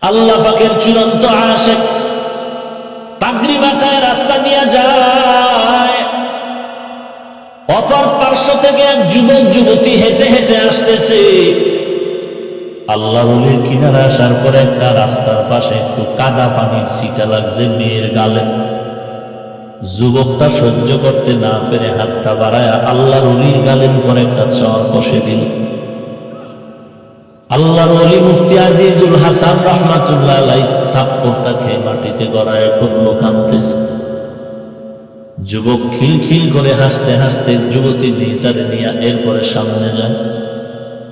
আল্লাহ পাকের চূড়ান্ত আশিক পাগড়ি মাথায় রাস্তা দিয়ে যায়, অপর পার্শ্ব থেকে এক যুবক যুবতী হেঁটে হেঁটে আসতেছে। আল্লাহর ওলির কিনারা আসার পরে একটা রাস্তার পাশে একটু কাদা পানির ছিটা লাগছে মেয়ের গালে। যুবকটা সহ্য করতে না পেরে হাতটা বাড়ায় আল্লাহর ওলির গালের উপর একটা চর কষে দিল। আল্লাহর ওলি মুফতি আজিজুল হাসান রাহমাতুল্লাহ আলাইহি থাপ্পড়টা খেয়ে মাটিতে গড়ায় পড়ল, কাঁদতেছে। যুবক খিলখিল করে হাসতে হাসতে যুবতী মেয়েটারে নিয়ে এরপরে সামনে যায়।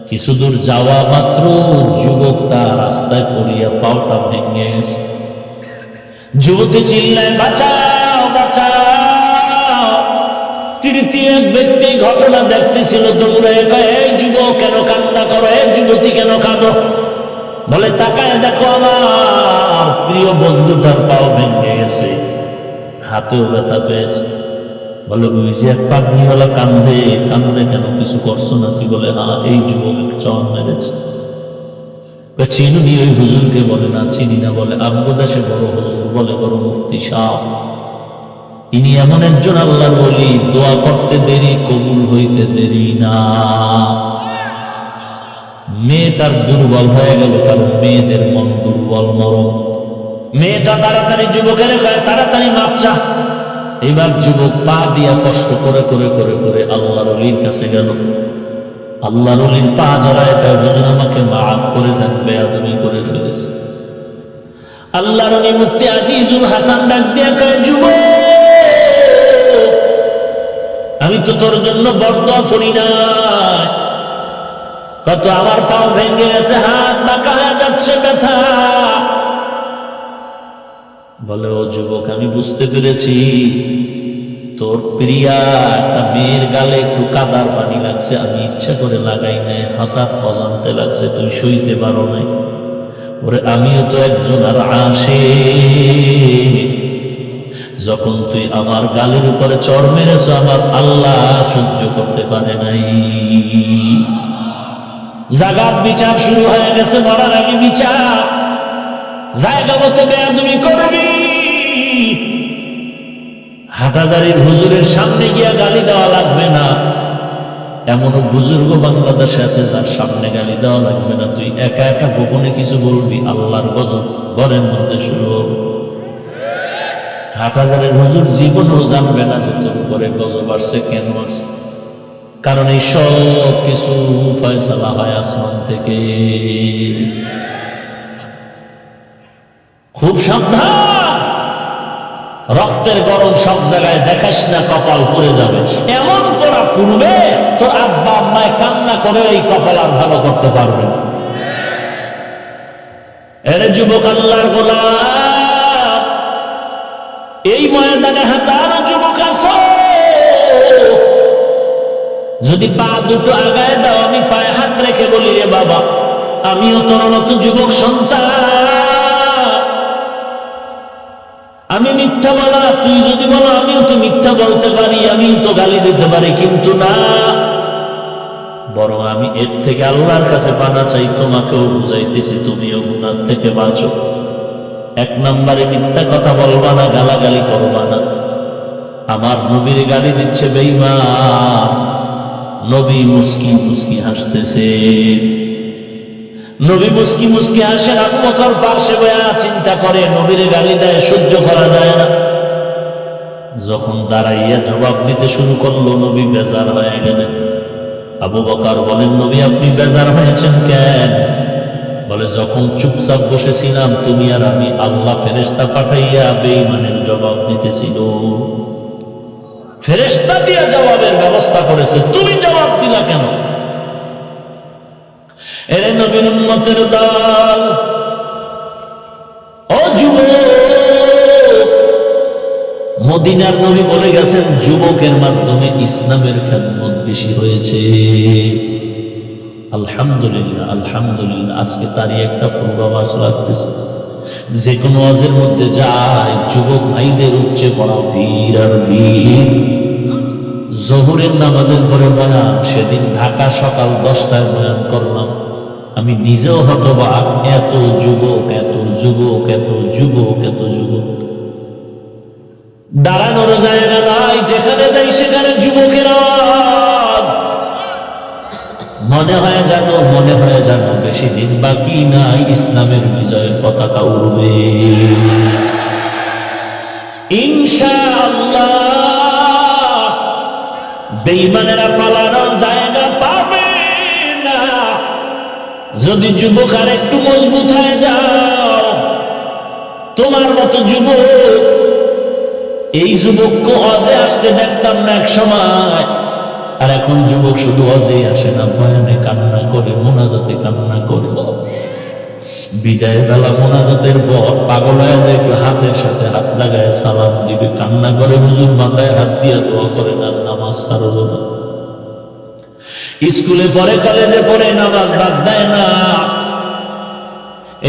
কিছু দূর যাওয়া মাত্র যুবকটা রাস্তায় পড়িয়া পাওটা ভেঙে গেছে। যুবতী চিল্লায়, বাঁচাও বাঁচাও। তৃতীয় এক ব্যক্তি ঘটনা দেখতেছিল, দৌড়ে কয়, এই যুবক কেন কান্না করো, এই যুবতী কেন কাঁদো? বলে, তাকায় দেখো আমার প্রিয় বন্ধুটার পাও ভেঙে গেছে, হাতেও ব্যথা পেয়েছে। বলে, ওই যে এক পাগড়িওয়ালা কান্দে, কান্দে কেন, কিছু করছো নাকি? বলে, হ্যাঁ, এই যুবক চর মেরেছে। চিনি ওই হুজুরকে? বলে, না চিনি না। বলে, আমগো দেশে বড় হুজুর, বলে বড় মুফতি সাহেব। ইনি এমন একজন আল্লাহর ওলি, দোয়া করতে দেরি, কবুল হইতে দেরি না। মেয়েটার দুর্বল হয়ে গেল, কারণ মেয়েদের মন দুর্বল, নরম। মেয়েটা তাড়াতাড়ি যুবকের কয়, তাড়াতাড়ি মাপ চা। এবার যুবক পা দিয়া কষ্ট করে করে করে করে আল্লাহর ওলির কাছে গেল। আল্লাহর ওলির পা জড়ায় কয়, হুজুর আমাকে মাফ করে দেন, বেয়াদবি করে ফেলেছে। আল্লাহর ওলি মুফতি আজিজুল হাসান ডাক দিয়া কয়, যুবক, আমি তো তোর জন্য বরদোয়া করি না, কত আমার পাও ভেঙে গেছে, হাত বাঁকা হয়ে যাচ্ছে, ব্যথা। বলে, ও যুবক, আমি বুঝতে পেরেছি তোর প্রিয়া একটা মেয়ের গালে একটু কাদার পানি লাগছে, আমি ইচ্ছা করে লাগাই নাই, হঠাৎ অজান্তে লাগছে, তুই সইতে পারো নাই। ওরে, আমিও তো একজন আর আশিক। যখন তুই আমার গালের উপরে চড় মেরেছ, আমার আল্লাহ সহ্য করতে পারে নাই। জাগাত বিচার শুরু হয়ে গেছে, মরার আগে বিচার। জায়গা মতো বেয়াদবি করবি, হাটাজারির হুজুরের সামনে গিয়া গালি দেওয়া লাগবে না। এমনও বুজুর্গ বাংলাদেশে আছে যার সামনে গালি দেওয়া লাগবে না, তুই একা একা গোপনে কিছু বলবি, আল্লাহর গজব ঘরের মধ্যে শুরু হবে। হাটাজারের হুজুর জীবনেও জানবে না যে তোর উপরে গজব আসছে, কেন আসছে, কারণ এই সব কিছু ফয়সালা হয় আসমান থেকে। খুব সাবধান, রক্তের গরম সব জায়গায় দেখাস না, কপাল পুড়ে যাবে। এমন করা পূর্বে তোর আব্বা আম্মায় কান্না করে এই কপাল আর ভালো করতে পারবে না। এর যুবক আল্লাহর গোলাম, এই ময়দানে হাজারো যুবক আছো, যদি পা দুটো আগায় দাও, আমি পায়ে হাত রেখে বলি, রে বাবা, আমিও তোর মতো যুবক সন্তান। আমি মিথ্যা বলা, তুই যদি বলো আমিও তো মিথ্যা বলতে পারি, আমিও তো গালি দিতে পারি, কিন্তু না, বরং আমি এর থেকে আল্লাহর কাছে পানা চাই। তোমাকেও বুঝাইতেছি, তুমিও গুনাহ থেকে বাঁচো। এক নম্বরে মিথ্যা কথা বলবা না, গালাগালি করবা না। আমার নবীর গালি দিচ্ছে বেঈমান, নবী মুস্কি মুস্কি হাসতেছে। নবী মুস্কি মুস্কি হাসেন, আবু বকর পাশে বয়া চিন্তা করে, নবীর গালি দেয়, সহ্য করা যায় না। যখন দাঁড়াইয়া জবাব দিতে শুরু করলো, নবী বেজার হয়ে গেলেন। আবু বকর বলেন, নবী আপনি বেজার হয়েছেন কেন? বলে, যখন চুপচাপ বসেছিলাম, তুমি আর আমি, আল্লাহ ফেরেশতা পাঠাইয়া বেঈমানের জবাব দিতেছিল, ফেরেশতা দিয়া জবাবের ব্যবস্থা করেছে, তুমি জবাব দিলা কেন? এরে নবীর উম্মতের দল, ও যুবক, মদিনার নবী বলে গেছেন, যুবকের মাধ্যমে ইসলামের খেদমত বেশি হয়েছে। আলহামদুলিল্লাহ, আলহামদুলিল্লাহ। আজকে তারই একটা পূর্বাভাস লাগতেছে। যে কোনো ওয়াজের মধ্যে যায়, যুবক ভাইদের উপচে পড়া ভিড় আর ভিড়। জোহরের নামাজের পরে বয়ান, সেদিন ঢাকা সকাল 10টায় বয়ান করলাম, আমি নিজেও হতবাক, এত যুবক, এত যুবক, এত যুবক, এত যুবক, দাঁড়ানোর জায়গা নাই, যেখানে যাই সেখানে যুবকের আওয়াজ। মনে হয় জানো বেশি দিন বাকি নাই, ইসলামের বিজয়ের পতাকা উড়বে ইনশাআল্লাহ। বেঈমানেরা পালানোর জায়গা পাবে না। যদি যুবক আর একটু মজবুত হয়ে যাও, তোমার মতো যুবক, এই যুবককে অজে আসতে দেখতাম না এক সময়, আর এখন যুবক শুধু অজেই আসে না, ভয়ানে কান্না করে, মোনাজাতে কান্না করে। বিদায় বেলা মোনাজাতের পর পাগল হয়ে যায়, একটু হাতের সাথে হাত লাগায় সালাম দিবে, কান্না করে, হুজুর মাথায় হাত দিয়ে দোয়া করে, না নামাজ ছাড়ব না। স্কুলে পড়ে, কলেজে পড়ে, নামাজ বাদ দেয় না।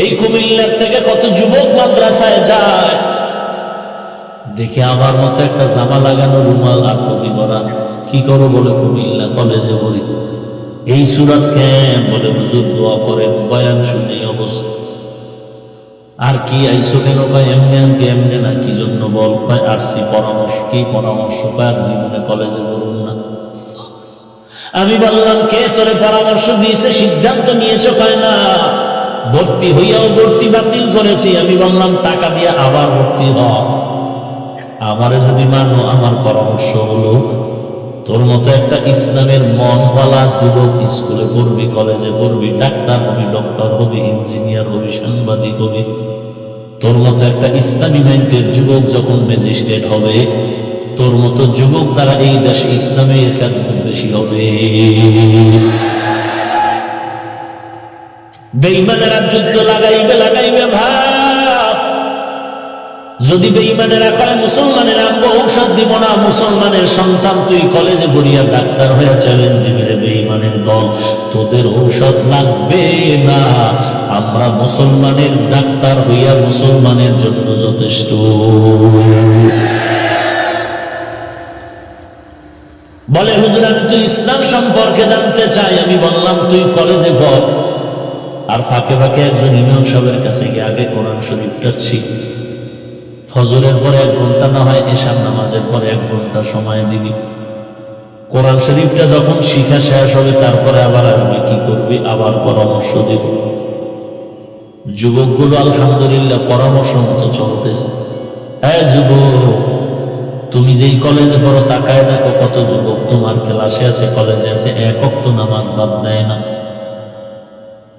এই কুমিল্লার থেকে কত যুবক মাদ্রাসায় যায়, দেখে আমার মতো একটা জামা লাগানো, রুমাল আর টুপি পরা, কি করো বলে কুমিল্লা কলেজে পড়ি। এই সুরাত কেন বলে হুজুর দোয়া করেন, বয়ান শুনে অবস্থা। আর কি আইসো কেন কয় এমনি, আমি এমনি না, কি জন্য বল কয় আসছি পরামর্শ। কি পরামর্শ কয় আর জীবনে কলেজে পড়ুন না। আমি বললাম কে তোরে পরামর্শ দিয়েছে, সিদ্ধান্ত নিয়েছো? কয় না, ভর্তি হইয়াও ভর্তি বাতিল করেছি। আমি বললাম টাকা দিয়ে আবার ভর্তি হ। আমারে যদি মানো, আমার পরামর্শ হলো তোর মতো একটা ইসলামের মনওয়ালা যুবক স্কুলে পড়বি, কলেজে পড়বি, ডাক্তার হবি, ডক্টর হবি, ইঞ্জিনিয়ার হবি, সাংবাদিক হবি। তোর মতো একটা ইসলামী মাইন্ডের যুবক যখন ম্যাজিস্ট্রেট হবে, তোর মতো যুবক দ্বারা এই দেশে ইসলামের খেদমত বেশি হবে। বেঈমানেরা যুদ্ধ লাগাইবে ভাব। যদি বেঈমানেরা কয় মুসলমানেরা আমরা ঔষধ দিব না, মুসলমানের সন্তান তুই কলেজে পড়িয়া ডাক্তার হইয়া চ্যালেঞ্জ দিবি রে বেঈমানের দল, তোদের ঔষধ লাগবে না, আমরা মুসলমানের ডাক্তার হইয়া মুসলমানের জন্য যথেষ্ট। বলে হুজুর আমি তুই ইসলাম সম্পর্কে জানতে চাই। আমি বললাম তুই কলেজে পড়, আর ফাঁকে ফাঁকে একজন ইমাম সাহেবের কাছে গিয়ে আগে কোরআন শরীফটা শিখ। ফজরের পরে 1 ঘন্টা, না হয় এশার নামাজের পরে 1 ঘন্টা সময় দিবি। কোরআন শরীফটা যখন শিখা শেষ হবে, তারপরে আবার আসবি, কি করবি, আবার পরামর্শ দিব। যুবকগুলো আলহামদুলিল্লাহ পরামর্শ মতো চলতেছে। হ্যাঁ যুবক, তুমি যেই কলেজে পড়ো তাকায় দেখো কত যুবক তোমার ক্লাসে আছে, কলেজে আছে, 1 ওয়াক্ত নামাজ বাদ দেয় না।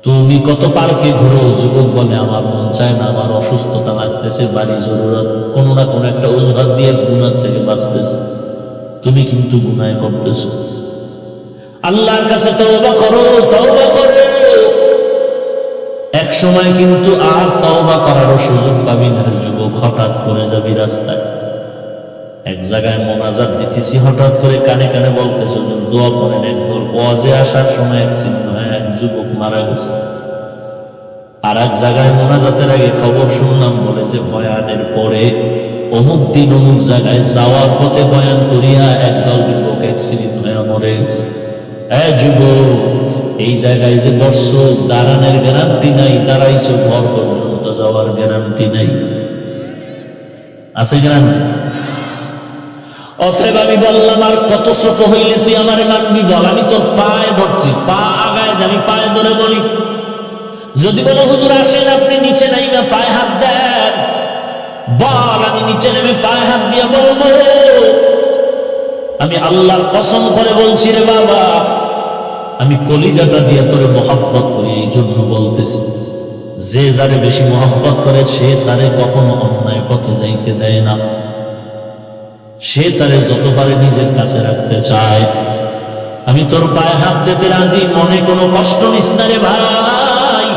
তুমি কত পার্কে ঘুরো, যুবক বলে আমার মন চায় না, আমার অসুস্থতা লাগতেছে, বাড়ি জরুরত, কোনো না কোনো একটা অজুহাত দিয়ে গুনাহ থেকে বাঁচতেছে। তুমি কিন্তু গুনাহ করতেছো। আল্লাহর কাছে তওবা করো, তওবা করো। এক সময় কিন্তু আর তওবা করারও সুযোগ পাবি না যুবক। হঠাৎ করে যাবি রাস্তায়, এক জায়গায় মোনাজাত দিতেছি, হঠাৎ করে কানে কানে বলতেছে দোয়া করেন। একদল ওয়াজে আসার সময় অ্যাক্সিডেন্ট হয়, এক যুবক মারা গেছে। আর এক জায়গায় মোনাজাতের আগে খবর শুনলাম, বলে যে বয়ানের পরে অমুক দিন অমুক জায়গায় যাওয়ার পথে বয়ান করিয়া একদল যুবক অ্যাক্সিডেন্ট হয়ে মরে গেছে। হ্যাঁ যুবক, এই জায়গায় যে বসছো দাঁড়ানোর গ্যারান্টি নাই, দাঁড়াইছো ঘর পর্যন্ত যাওয়ার গ্যারান্টি নাই। আছে গ্যারান্টি? অতএব আমি বললাম আর কত ছোট হইলে তুই আমারে মানবি বল। আমি তোর পায়ে ধরছি, পা আগায় আমি পায়ে ধরে বলি। যদি বলো হুজুর আসেন আপনি নিচে নাইমা পায়ে হাত দেন, বল, আমি নিচে নেমে পায়ে হাত দিয়ে বলবো আমি আল্লাহর কসম করে বলছি রে বাবা, আমি কলিজাটা দিয়ে তোরে মহব্বত করি, এই জন্য বলতেছি। যে যারে বেশি মহব্বত করে সে তারে কখনো অন্যায় পথে যাইতে দেয় না, সে তারে যত পারে নিজের কাছে রাখতে চায়। আমি তোর পায়ে হাত দিতে রাজি, মনে কোনো কষ্ট নিস না রে ভাই।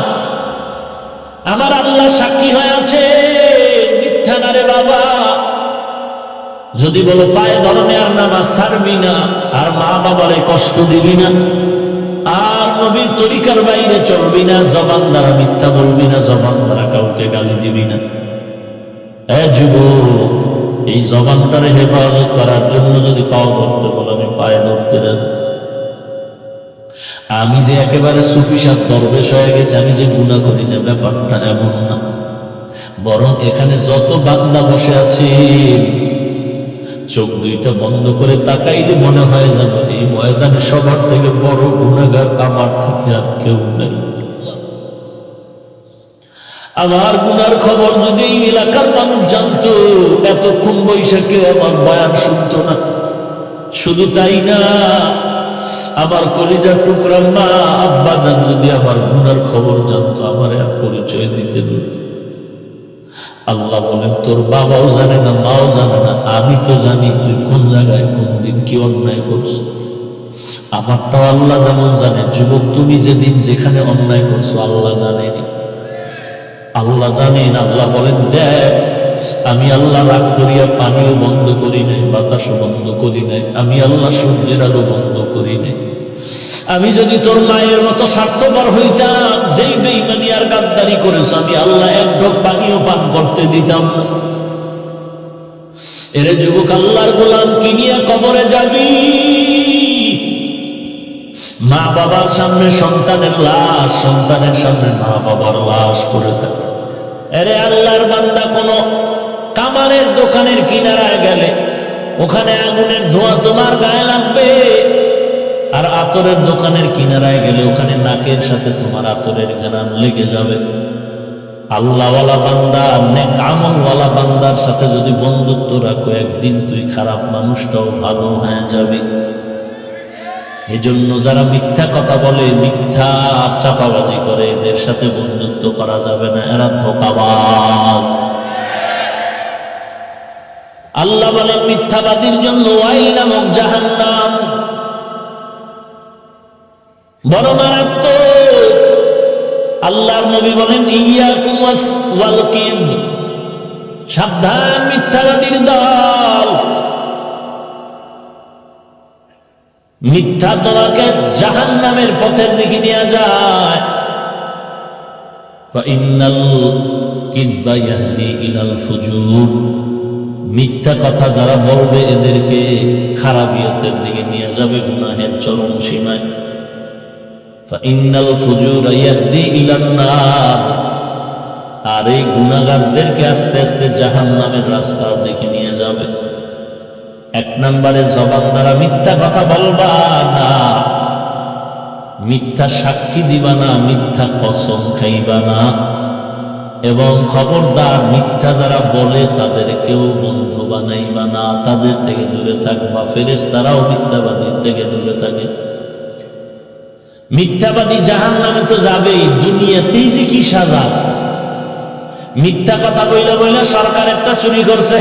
আমার আল্লাহ সাক্ষী হয়ে আছে, মিথ্যা না রে বাবা। যদি বলো পায়ে ধরনে আর নামাজ ছাড়বি না, আর মা বাবারে কষ্ট দিবি না, আর নবীর তরিকার বাইরে চলবি না, জবান দ্বারা মিথ্যা বলবি না, জবান দ্বারা কাউকে গালি দিবি না। যুবক, এই জবানটারে হেফাজত করার জন্য যদি পাও ধরতে বলো, আমি পায়ে ধরতে রাজি। আমি যে একেবারে সুফি সাত দরবেশ হয়ে গেছে, আমি যে গুনাহ করি না, ব্যাপারটা এমন না। বরং এখানে যত বান্দা বসে আছে চোখ দুইটা বন্ধ করে তাকাইলে মনে হয় যেন এই ময়দানে সবার থেকে বড় গুনাহগার আমার থেকে আর কেউ নেই। আমার গুনার খবর যদি এই এলাকার মানুষ জানতো, এতক্ষণ বৈশাখে আমার বয়ান শুনতো না। শুধু তাই না, আমার কলিজার টুকরা মা আব্বা জান যদি আমার গুনার খবর জানতো, আমার এক পরিচয় দিতেন। আল্লাহ বলেন, তোর বাবাও জানে না, মাও জানে না, আমি তো জানি তুই কোন জায়গায় কোন দিন কি অন্যায় করছো। আমারটাও আল্লাহ যেমন জানে। যুবক, তুমি যেদিন যেখানে অন্যায় করছো আল্লাহ জানেনি, আল্লাহ জানেন। আল্লাহ বলেন, দেখ আমি আল্লাহ রাগ করিয়া পানিও বন্ধ করি নাই, বাতাসও বন্ধ করি নাই, আমি আল্লাহ সূর্যের আলো বন্ধ করি নাই। আমি যদি তোর মায়ের মতো স্বার্থপর হইতাম, যেই বেঈমানি আর গাদ্দারি করেছ, আমি আল্লাহ এক ঢোক পানিও পান করতে দিতাম না। এরে যুবক, আল্লাহর গোলাম কি নিয়ে কবরে যাবি? মা বাবার সামনে সন্তানের লাশ, সন্তানের সামনে মা বাবার লাশ পড়ে থাকে। এরে আল্লাহর বান্দা, কোন কামারের দোকানের কিনারায় গেলে ওখানে আগুনের ধোঁয়া তোমার গায়ে লাগবে, আর আতরের দোকানের কিনারায় গেলে ওখানে নাকের সাথে তোমার আতরের ঘ্রাণ লেগে যাবে। আল্লাহওয়ালা বান্দা, নেক আমলওয়ালা বান্দার সাথে যদি বন্ধুত্ব রাখো, একদিন তুই খারাপ মানুষটাও ভালো হয়ে যাবে। এজন্য যারা মিথ্যা কথা বলে, মিথ্যা চাপাবাজি করে, এদের সাথে বন্ধুত্ব করা যাবে না, এরা ধোঁকাবাজ। আল্লাহ বলেন, মিথ্যাবাদীর জন্য ওয়াইল নামক জাহান্নাম বড় মারাত্মক। আল্লাহর নবী বলেন, ইয়াকুম ওয়াল কিয, সাবধান মিথ্যাবাদীর দল। মিথ্যা তোমাকে জাহান্নামের পথের দিকে নিয়ে যায়। ফাইন্নাল কিযবা ইয়াহদি ইলাল ফুজুর, মিথ্যা কথা যারা বলবে এদেরকে খারাপিয়তের দিকে নিয়ে যাবে, গুনাহের চরম সীমায়। ফাইন্নাল ফুজুরা ইয়াহদি ইলান নার, আর এই গুনাহগারদেরকে আস্তে আস্তে জাহান্নামের রাস্তার দিকে নিয়ে যাবে। এক নম্বরে জবান দ্বারা মিথ্যা কথা বলবা না, মিথ্যা সাক্ষী দিবা না, মিথ্যা কসম খাইবা না, এবং খবরদার মিথ্যা যারা বলে তাদেরকেও বন্ধু বানাইবা না, তাদের থেকে দূরে থাকবা। ফেরেশতারাও মিথ্যাবাদীর থেকে দূরে থাকে। মিথ্যাবাদী জাহান্নামে তো যাবেই, দুনিয়াতেই যে কি সাজা। মিথ্যা কথা বইলা বইলা সরকার একটা চুরি করছে,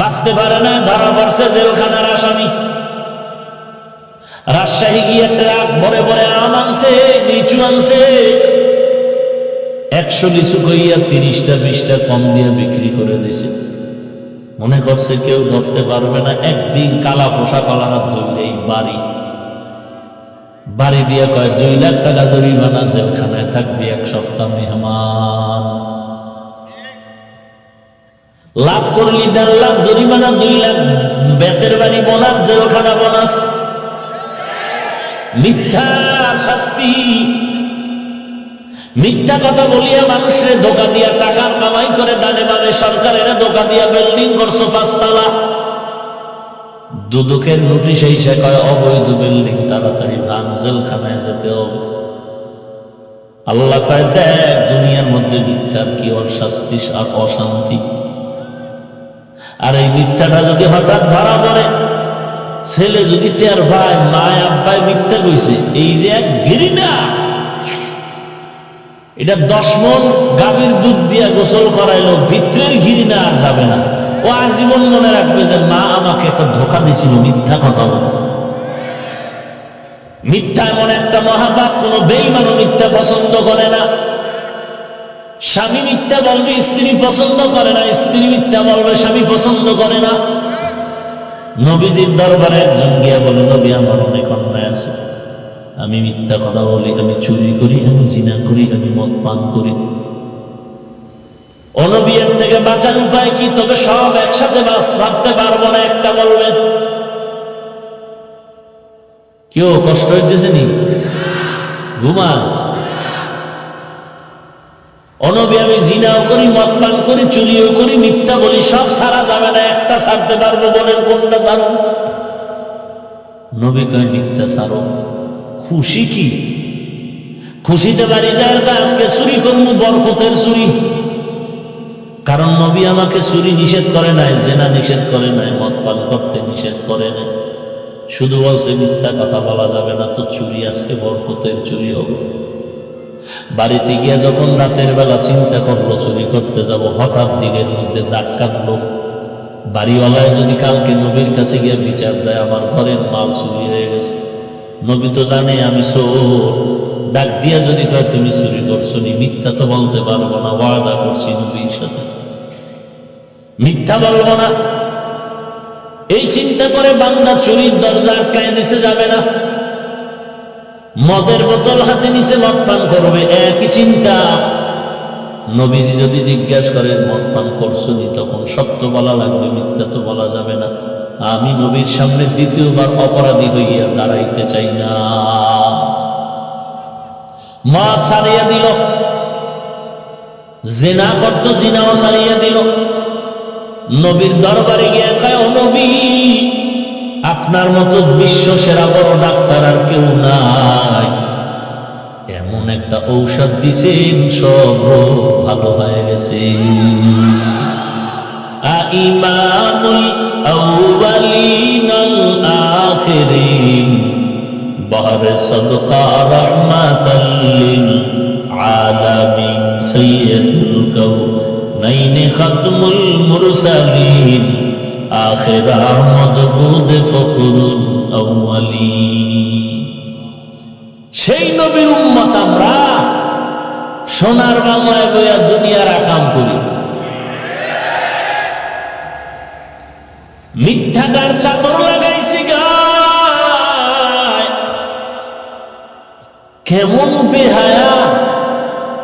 বাঁচতে পারে না, ধরা পড়ছে, জেলখানার আসামি। রাজশাহী গিয়ে ট্রাক ভরে ভরে আম আনছে, লিচু আনছে, 100 লিচু কইয়া 30টা 20টা কম দিয়ে বিক্রি করে দিছে। মনে করছে কেউ ধরতে পারবে না। একদিন কালা পোশাক কলারা ধরলেই বাড়ি দিয়ে কয় 2 লাখ টাকা জরিমানা, জেলখানায় থাকবি 1 সপ্তাহ মেহমান। লাভ করলি 1.5 লাখ জরিমানা, 2 লাখ বেতের বাড়ি বোনাস, জেলখানা বোনাস। মিথ্যার শাস্তি। মিথ্যা কথা বলিয়া মানুষের ধোকা দিয়া টাকার কামাই করে ডানে বামে সরকারের ধোকা দিয়া বিল্ডিং করছো 5 তলা। দুদকের নোটিশ এসে কয় অবৈধ বিল্ডিং তাড়াতাড়ি ভাঙ, জেলখানায় যেতে হবে। আল্লাহ কয়, দেখ দুনিয়ার মধ্যে মিথ্যার কি অশাস্তি আর অশান্তি। আর এই মিথ্যাটা যদি হঠাৎ ধরা পড়ে, ছেলে যদি টের পায় মা আব্বাই মিথ্যা কইছে, এই যে এক ঘৃণা, এটা 10 মণ গাভীর দুধ দিয়া গোসল করাইলো, ভিতরের ঘৃণা আর যাবে না। ও আজীবন মনে রাখবে যে মা আমাকে একটা ধোঁকা দিছিল, মিথ্যা কথা বলে। মিথ্যা এমন একটা মহাপাপ, কোন বেঈমানও মিথ্যা পছন্দ করে না। স্বামী মিথ্যা বলবে, স্ত্রী পছন্দ করে না, স্ত্রী মিথ্যা বলবে, স্বামী পছন্দ করে না। নবীজির দরবারে একজন গিয়া বলে, নবী আমার অনেক অন্যায় আছে, আমি মিথ্যা কথা বলি, আমি চুরি করি, আমি জিনা করি, আমি মদ পান করি। ও নবী, এর থেকে বাঁচার উপায় কি? তবে সব একসাথে ভাবতে পারবো না, একটা বলবেন। কেউ কষ্ট হইতেছে নি? ঘুমা অনবী আমি জিনাও করি, মদ পান করি, চুরিও করি, মিথ্যা বলি, সব ছাড়া যাবে না, একটা ছাড়তে পারবো, বলেন কোনটা ছাড়ো? নবী কয় মিথ্যা ছাড়ো। খুশি কি? খুশিতে বাড়ি যায় আজকে চুরি করবো, বরকতের চুরি। কারণ নবী আমাকে চুরি নিষেধ করে নাই, জেনা নিষেধ করে নাই, মদ পান করতে নিষেধ করে নাই, শুধু বলছে মিথ্যা কথা বলা যাবে না, তো চুরি আজকে বরকতের চুরি হবে। বাড়িতে গিয়া যখন রাতের বেলা চিন্তা করলো চুরি করতে যাব, হঠাৎ দিনের মধ্যে দাগ কাটলো। বাড়িওয়ালায় যদি কালকে নবীর কাছে গিয়ে বিচার দেয় আমার ঘরের মাল চুরি হয়ে গেছে, নবী তো জানে আমি চোর, ডাক দিয়া যদি কয় তুমি চুরি করছো নি, মিথ্যা তো বলতে পারবো না, ওয়াদা করছি নবীর সাথে মিথ্যা বলবো না। এই চিন্তা করে বান্দা চুরির দরজা আটকায় দিছে, যাবে না। মদের বোতল হাতে নিচে মদ পান করবে, একই চিন্তা। নবীজি যদি জিজ্ঞাসা করে মদ পান করছো নি, তখন সত্য বলা লাগবে, মিথ্যা তো বলা যাবে না। আমি নবীর সামনে দ্বিতীয়বার অপরাধী হইয়া দাঁড়াইতে চাই না। মদ ছাড়িয়া দিল, জিনা করত, জিনাও ছাড়িয়া দিল। নবীর দরবারে গিয়ে কয় ও নবী, আপনার মতো বিশ্ব সেরা বড় ডাক্তার আর কেউ নাই, এমন একটা ঔষধ দিছেন সব রোগ ভালো হয়ে গেছে। ইমামুল আউয়ালিন আল আখিরিন বাহরে সাদকা রাহমাতাল লিল আলামিন সাইয়্যিদুল কাউনাইন খাতমুল মুরসালিন আখিরা মদবুদ ফখরুল আউয়ালিন। সেই নবীর উম্মত আমরা, সোনার বাংলায় বইয়া দুনিয়ার আকাম করি, মিথ্যাটার চাদর লাগাইছি গায়। কেমন বেহায়া,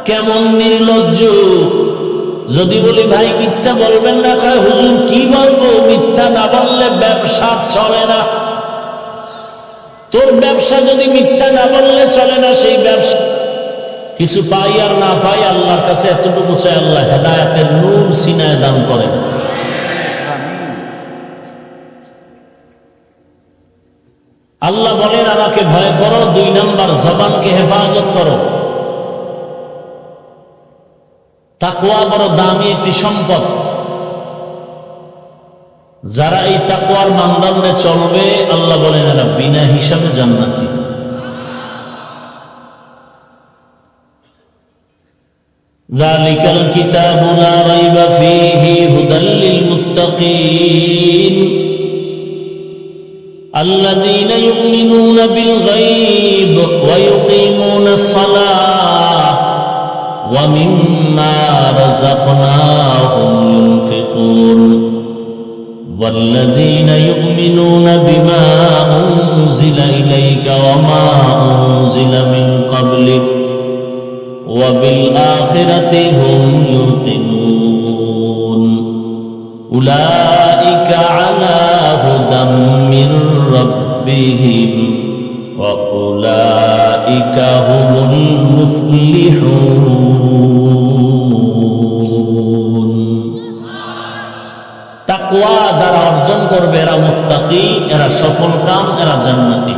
কেমন নির্লজ্জ। যদি বলি ভাই মিথ্যা বলবেন না, কয় হুজুর কি বলবো, মিথ্যা না বললে ব্যবসা চলে না। তোর ব্যবসা যদি মিথ্যা না বললে চলে না, সেই ব্যবসা কিছু পাই আর না পাই আল্লাহর কাছে এতটুকু চাই, আল্লাহ হেদায়েতের নূর সিনায় দান করেন। আল্লাহ বলেন আমাকে ভয় করো, 2 নাম্বার জবানকে হেফাজত করো। তাকওয়া বড় দামি একটি সম্পদ। যারা এই তাকওয়ার মানদণ্ডে চলবে, আল্লাহ বলেন এরা বিনা হিসাবে জান্নাতি। যালিকাল কিতাবু লা রাইবা ফীহি হুদাল লিল মুত্তাকিন الذين يؤمنون بالغيب ويقيمون الصلاة ومما رزقناهم ينفقون والذين يؤمنون بما أنزل إليك وما أنزل من قبلك وبالآخرة هم يوقنون أولئك على هدى من ربهم وأولئك هم المفلحون। তাকওয়া যারা অর্জন করবে এরা মুত্তাকি, এরা সফল কাম, এরা জান্নাতি।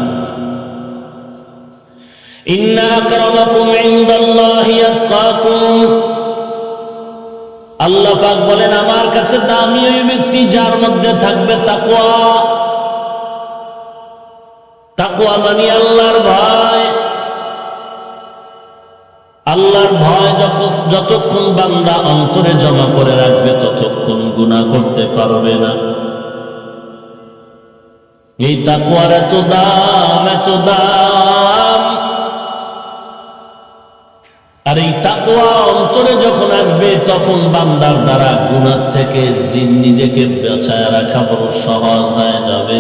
ইন্না আকরামাকুম ইনদাল্লাহি আতকাকুম। আল্লাহ পাক বলেন আমার কাছে দামি ওই ব্যক্তি যার মধ্যে থাকবে তাকওয়া। তাকওয়া মানে আল্লাহর ভয়। আল্লাহর ভয় যতক্ষণ বান্দা অন্তরে জমা করে রাখবে ততক্ষণ গুনাহ করতে পারবে না। এই তাকওয়ার এত দাম, এত দাম। আর এই তাকওয়া অন্তরে যখন আসবে তখন বান্দার দ্বারা গুনাহ থেকে নিজেকে বাঁচায় রাখা বড় সহজ হয়ে যাবে।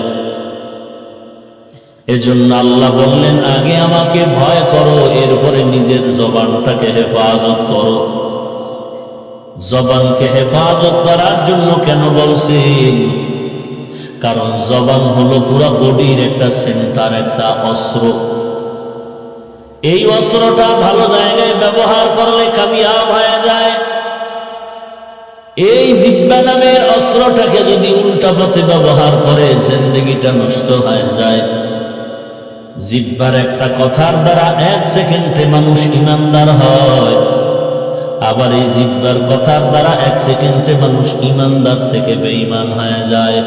এজন্য আল্লাহ বললেন আগে আমাকে ভয় করো, এরপরে নিজের জবানটাকে হেফাজত করো। জবানকে হেফাজত করার জন্য কেন বলছেন? কারণ জবান হলো পুরা বডির একটা সেন্টার, একটা অস্ত্র। এই অস্ত্রটা ভালো জায়গায় ব্যবহার করলে কামিয়াব হয়ে যায়। এই জিহ্বা নামের অস্ত্রটাকে যদি উল্টা পথে ব্যবহার করে জিন্দেগিটা নষ্ট হয়ে যায়। জিহ্বার একটা কথার দ্বারা 1 সেকেন্ডে মানুষ ঈমানদার হয়, আবার এই জিহ্বার কথার দ্বারা 1 সেকেন্ডে মানুষ ঈমানদার থেকে বেঈমান হয়ে যায়।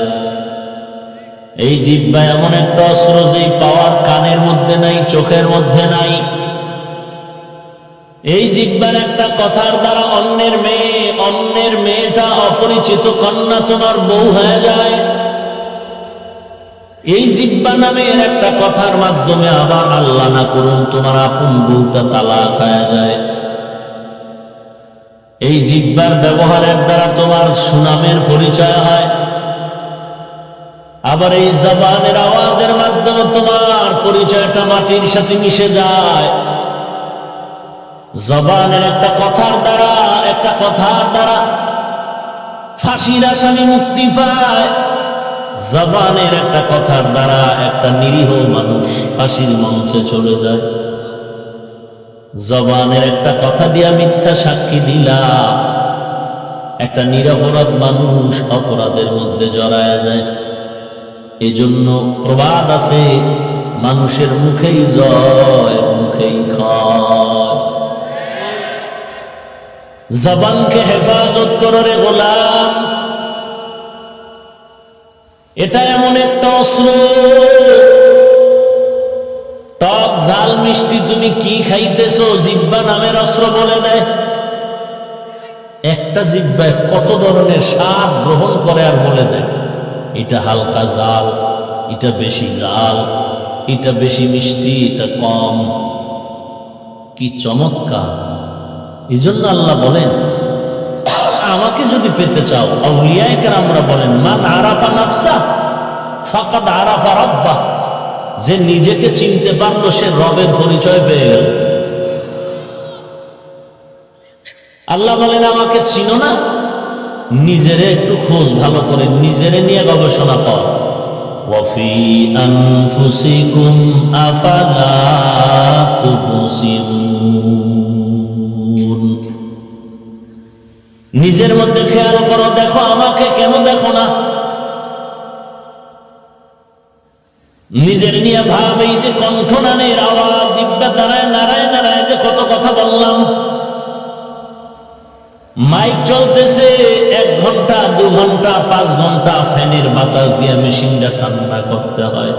এই জিহ্বা এমন একটা অস্ত্র যেই পাওয়ার কানের মধ্যে নাই, চোখের মধ্যে নাই। এই জিহ্বার একটা কথার দ্বারা অন্যের মেয়েটা, অপরিচিত কন্যা তোমার বউ হয়ে যায়। এই জিহ্বা নামের একটা কথার মাধ্যমে আবার আল্লাহ না করুন তোমার আপন বউটা তালাক হয়ে যায়। এই জিহ্বার ব্যবহারের দ্বারা তোমার সুনামের পরিচয় হয়, আবার এই জবানের আওয়াজের মাধ্যমে তোমার পরিচয়টা মাটির সাথে মিশে যায়। জবানের একটা কথার দ্বারা ফাঁসির আসামি মুক্তি পায়। জবানের একটা কথার দ্বারা একটা নিরীহ মানুষ ফাঁসির মঞ্চে চলে যায়। জবানের একটা কথা দিয়া মিথ্যা সাক্ষী দিলা, একটা নিরপরাধ মানুষ অপরাধের মধ্যে জড়ায়া যায়। এজন্য প্রবাদ আছে, মানুষের মুখেই জয়, মুখেই ক্ষয়। জবানকে হেফাজত করো রে গোলাম। এটা এমন একটা অস্ত্র, টক ঝাল মিষ্টি তুমি কি খাইতেছো জিহ্বা নামের অস্ত্র বলে দেয়। একটা জিহ্বায় কত ধরনের স্বাদ গ্রহণ করে আর বলে দেয় এটা হালকা জাল, এটা বেশি জাল, এটা বেশি মিষ্টি, এটা কম। কি চমৎকার! এই জন্য আল্লাহ বলেন, আমাকে যদি পেতে চাও, আউলিয়ায়ে কেরামরা বলেন, মান আরাফা নাফসা ফাকাদ আরাফা রাব্বাহ, যে নিজেকে চিনতে পারলো সে রবের পরিচয় পেয়ে গেল। আল্লাহ বলেন, আমাকে চিনো না, নিজেরে একটু খোঁজ ভালো করে, নিজেরে নিয়ে গবেষণা কর। ওয়াফি আনফুসিকুম আফালা তুবসিরুন, নিজের মধ্যে খেয়াল করো, দেখো আমাকে কেন দেখো না। নিজের নিয়ে ভাব, এই যে কণ্ঠনানের আওয়াজ, জিহ্বা দাঁড়ায় নাড়ায় নাড়ায় যে কত কথা বললাম। মাইক চলতেছে 1 ঘন্টা 2 ঘন্টা 5 ঘন্টা, ফ্যানের বাতাস দিয়ে মেশিনটা ঠান্ডা করতে হয়,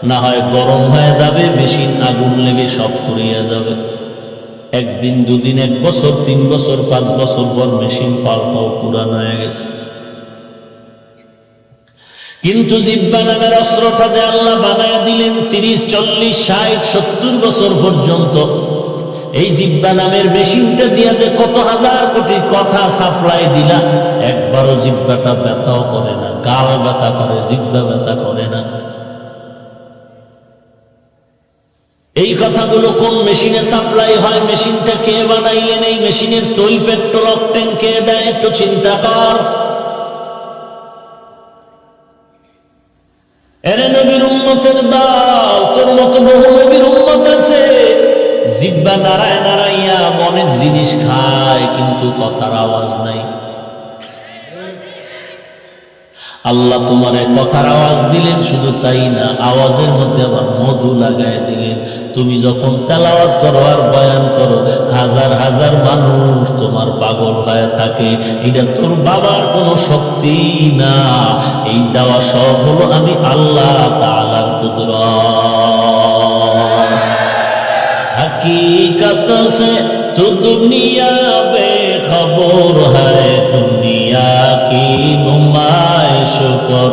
না হয় গরম হয়ে যাবে, মেশিন আগুন লেগে সব পুড়িয়ে যাবে। 1 দিন 2 দিন 1 বছর 3 বছর 5 বছর পর মেশিন পাল্টাও পুরানো হয়ে গেছে। কিন্তু জিহ্বা নামের অস্ত্রটা যে আল্লাহ বানায় দিলেন 30 40 60 70 বছর পর্যন্ত, এই জিহ্বা নামের মেশিনটা দিয়া যে কত হাজার কোটি কথা সাপ্লাই দিলা, একবারও জিহ্বাটা ব্যথাও করে না। গাল ব্যথা করে, জিহ্বা ব্যথা করে না। এই কথাগুলো কোন মেশিনে সাপ্লাই হয়, মেশিনটা কে বানাইলেন, এই মেশিনের তৈল পেট্রোল অকটেন কে দেয়, একটু চিন্তা কর। এরে নবীর উম্মতের দল, তোর মতো বহু নবীর উম্মত আছে, জিহ্বা নাড়ায় নাড়াইয়া অনেক জিনিস খায়, কিন্তু কথার আওয়াজ নাই। আল্লাহ তোমারে কথার আওয়াজ দিলেন, শুধু তাই না, আওয়াজের মধ্যে আবার মধু লাগায় দিলেন। তুমি যখন তেলাওয়াত করো আর বয়ান করো, হাজার হাজার মানুষ তোমার পাগল হয়ে থাকে। এটা তোর বাবার কোনো শক্তি না, এই দেওয়া সব হলো আমি আল্লাহ তাআলার কুদরত। हकीकत से तो दुनिया बेखबर है, दुनिया की नुमाइश पर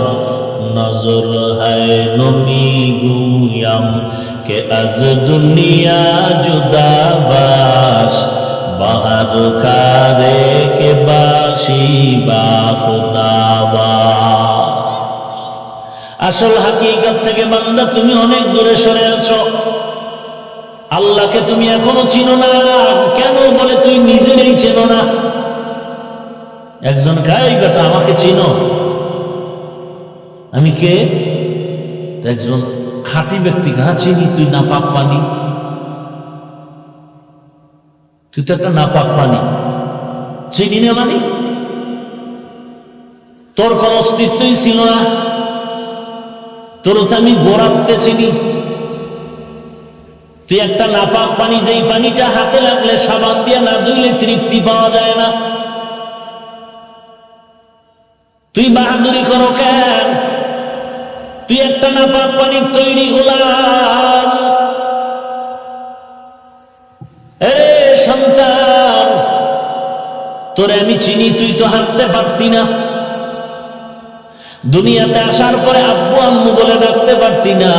नजर है। नमी गुयम के अज दुनिया जुदा बाश, बाहर कारे के बाशी बा खुदा बा। আসল হাকিকত থেকে বান্দা তুমি অনেক দূরে সরে আছো। আল্লাহকে তুমি এখনো চিনো না। কেন? বলে তুই নিজেরই চেনো না। একজন গাই বেটা আমাকে চিনো, আমি কে? একজন খাঁটি ব্যক্তি, চিনি, তুই না পাপ পানি। তুই তো একটা নাপাক পানি, চিনি না মানে? তোর কোনো অস্তিত্বই ছিল না, তোর তো আমি গোড়াতে চিনি। তুই একটা নাপাক পানি, যেই পানিটা হাতে লাগলে সাবান দিয়ে না ধুইলে তৃপ্তি পাওয়া যায় না। তুই বাহাদুরি করো কেন? তুই একটা নাপাক পানির তৈরি গোলাম। আরে সন্তান, তোরে আমি চিনি, তুই তো হাঁটতে পারতি না। দুনিয়াতে আসার পরে আব্বু আম্মু বলে ডাকতে পারতি না,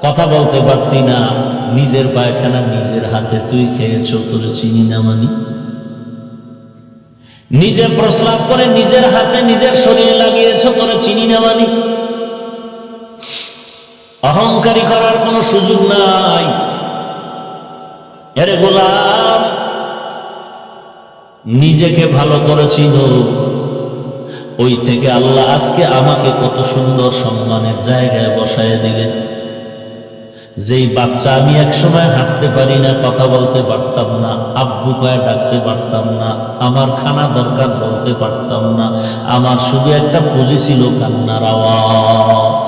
কথা বলতে পারতি না। নিজের পায়খানা নিজের হাতে তুই খেয়েছ, তোরে চিনি না মানি? নিজে প্রস্রাব করে নিজের হাতে নিজের শরীরে লাগিয়েছ, তোরে চিনি না মানি? অহংকারী করার কোনো সুযোগ নাই। আরে গোলাম, নিজেকে ভালো করে চিনো। ওই থেকে আল্লাহ আজকে আমাকে কত সুন্দর সম্মানের জায়গায় বসায় দিলেন। যেই বাচ্চা আমি একসময় হাঁটতে পারি না, কথা বলতে পারতাম না, আব্বু কয়ে ডাকতে পারতাম না, আমার খানা দরকার বলতে পারতাম না, আমার শুধু একটা পুঁজি ছিল কান্নার আওয়াজ।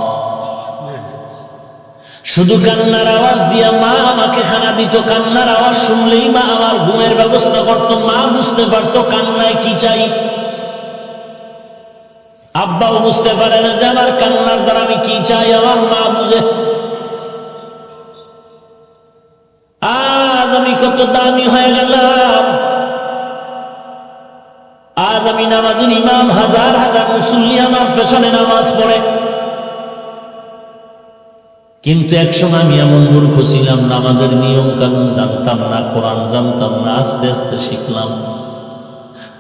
শুধু কান্নার আওয়াজ দিয়া মা আমাকে খানা দিত। কান্নার আওয়াজ শুনলেই মা আমার ঘুমের ব্যবস্থা করতো। মা বুঝতে পারতো কান্নায় কি চাই। আব্বাও বুঝতে পারে না যে আমার কান্নার দ্বারা আমি কি চাই, আমার মা বুঝে। আজ আমি কত দামি হয়ে গেলাম। আজ আমি নামাজের ইমাম, হাজার হাজার মুসল্লি আমার পেছনে নামাজ পড়ে। কিন্তু একসময় আমি এমন মূর্খ ছিলাম, নামাজের নিয়ম কানুন জানতাম না, কোরআন জানতাম না। আস্তে আস্তে শিখলাম।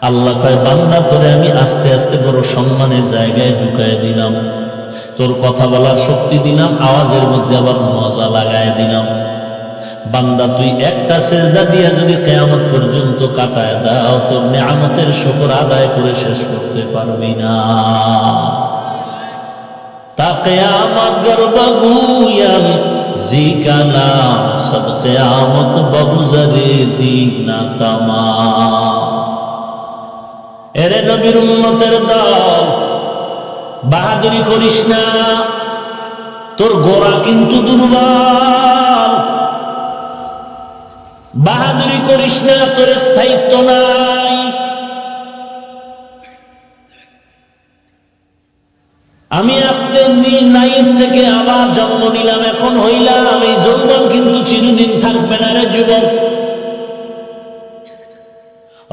আল্লাহ কয়, বান্দা তোরে আমি আস্তে আস্তে বড় সম্মানের জায়গায় ঢুকায় দিলাম। তোর কথা বলার শক্তি দিলাম, আওয়াজের মধ্যে আবার মজা লাগায় দিলাম। বান্দা তুই একটা সেজদা দিয়ে যদি কিয়ামত পর্যন্ত কাটায় দাও, তোর নিয়ামতের শুকর আদায় করে শেষ করতে পারবি না। তা কিয়ামত গর্বগুয়াম জিকানা সব কিয়ামত বাবুজারে দিনা তামা। এরে নবীর উম্মতের দল, বাহাদুরি করিস না। তোর গোড়া কিন্তু দুর্বল। বাহাদুরি করিস না, তোর স্থায়িত্ব নাই। আমি আজকে নাইয়ের থেকে আবার জন্ম নিলাম, এখন হইলাম। এই যৌবন কিন্তু চিরদিন থাকবে না রে যুবক।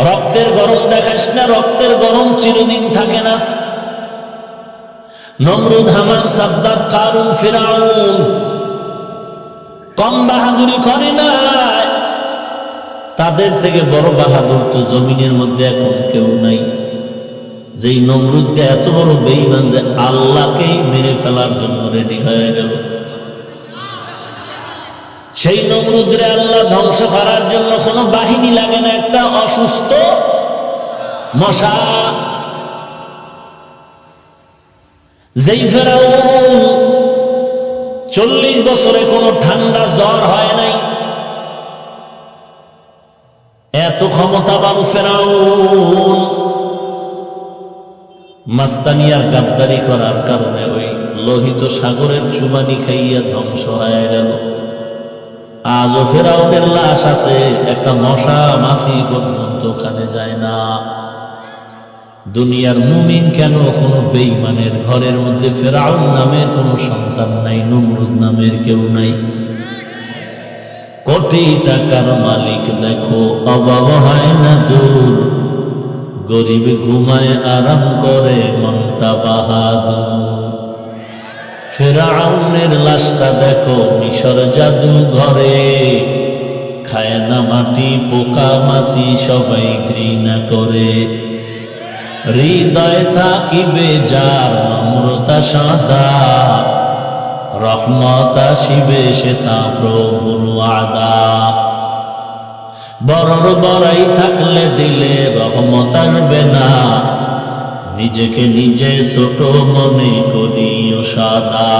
রক্তের গরম দেখাস না, রক্তের গরম চিরদিন থাকে না। নমরুদ, হামান, সাদ্দাত, কারুন, ফিরাউন কম বাহাদুরি করে না। তাদের থেকে বড় বাহাদুর তো জমিনের মধ্যে এখন কেউ নাই। যেই নমরুদ এত বড় বেঈমান যে আল্লাহকেই মেরে ফেলার জন্য রেডি হয়ে গেল। সেই নমরুদরে আল্লাহ ধ্বংস করার জন্য কোনো বাহিনী লাগে না, একটা অসুস্থ মশা। যেই ফেরাউন 40 বছরে কোনো ঠান্ডা জ্বর হয় নাই, এত ক্ষমতাবান ফেরাউন মাস্তানিয়ার গাদ্দারি করার কারণে ওই লোহিত সাগরের চুবানি খাইয়া ধ্বংস হয়ে গেল। আজও ফেরাউনের লাশ আছে, একটা মশা মাছি পর্যন্ত ওখানে যায় না। দুনিয়ার মুমিন কেন কোনো বেঈমানের ঘরের মধ্যে ফেরাউন নামের কোনো সন্তান নাই, নমরুদ নামের কেউ নাই। কোটি টাকার মালিক দেখো, অভাব হয় না দূর। গরিব ঘুমায় আরাম করে, মনটা বাহাদুর। ফেরাউনের লাশটা দেখো মিশর জাদু ঘরে, খায় না মাটি, পোকা মাছি সবাই ঘৃণা করে। হৃদয় থাকিবে যার নম্রতা সদা, রহমত আসিবে সে তা প্রভুর ওয়াদা। বড়র বড়াই থাকলে দিলে রহমত আসবে না, নিজেকে নিজে ছোট মনে করিও সাদা।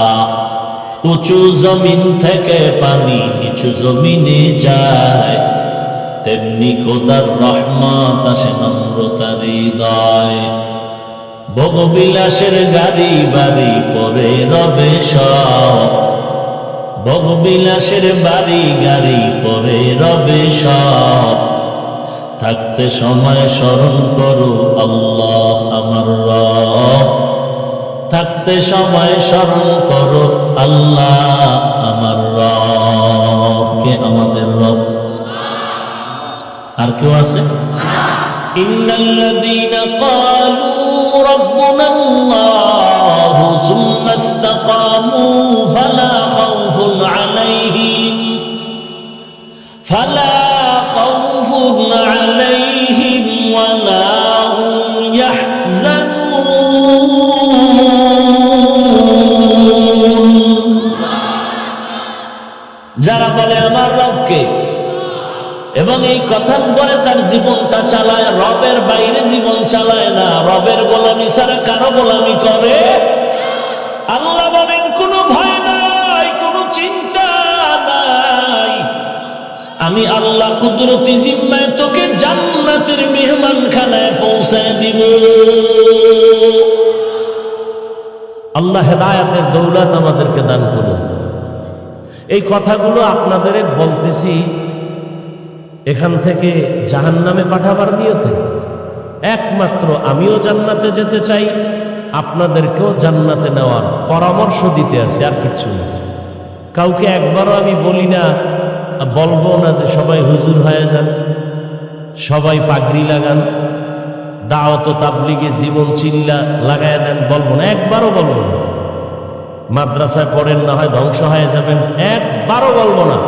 উঁচু জমিন থেকে পানি নিচু জমিনে যায়, তেমনি খোদার রহমত আসে নম্রতার হৃদয়। ভোগবিলাসের গাড়ি বাড়ি পরে রবে সব, ভোগবিলাসের বাড়ি গাড়ি পরে রবে সব। থাকতে সময় স্মরণ করো আল্লাহ আমার রব, থাকতে সময় স্মরণ করো আল্লাহ আমার রব। কে আমাদের রব? আর কেউ আছে? ইন্নাল্লাযীনা ক্বালু রাব্বুনা আল্লাহু সুম্মা ইসতাকামু ফালা খাউফুন আলাইহিম ওয়ালা হুম ইয়াহজানুন। যারা বলে আমার রবকে এবং এই কথার পরে তার জীবনটা চালায়, রবের বাইরে জীবন চালায় না, রবের গোলামি ছাড়া কারো গোলামি করে, আল্লাহ বলেন কোনো ভয় নাই, কোনো চিন্তা নাই, আমি আল্লাহ কুদরতি জিম্মায় তোকে জান্নাতের মেহমানখানায় পৌঁছায় দিব। আল্লাহ হেদায়েতের দৌলত আমাদেরকে দান করুন। এই কথাগুলো আপনাদের বলতেছি এখান থেকে জাহান্নামে পাঠাবার নিয়তে। একমাত্র আমিও জান্নাতে যেতে চাই, আপনাদেরকেও জান্নাতে নেওয়ার পরামর্শ দিতে আসি, আর কিচ্ছু না। কাউকে একবারও আমি বলি না, বলবো না যে সবাই হুজুর হয়ে যান, সবাই পাগড়ি লাগান, দাওয়াত তাবলীগে জীবন চিল্লা লাগায় দেন, বলবো না, একবারও বলবো না। মাদ্রাসায় পড়েন, না হয় ধ্বংস হয়ে যাবেন, একবারও বলবো না।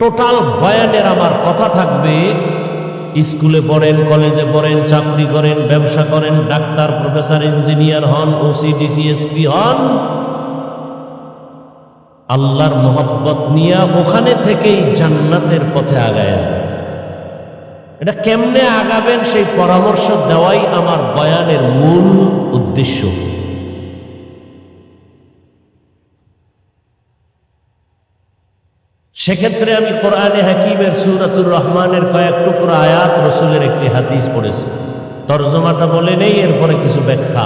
টোটাল বয়ানের আমার কথা থাকবে, স্কুলে পড়েন, কলেজে পড়েন, চাকরি করেন, ব্যবসা করেন, ডাক্তার, প্রফেসর, ইঞ্জিনিয়ার হন, ওসি, ডিসি, এসপি হন, আল্লাহর মোহাব্বত নিয়ে ওখানে থেকেই জান্নাতের পথে আগায় যান। এটা কেমনে আগাবেন সেই পরামর্শ দেওয়াই আমার বয়ানের মূল উদ্দেশ্য। সেক্ষেত্রে আমি কোরআনে হাকিমের সূরাতুর রহমানের কয়েক টুকরা আয়াত, রসুলের একটি হাদিস পড়েছি। তর্জমাটা বলে নেই, এরপরে কিছু ব্যাখ্যা।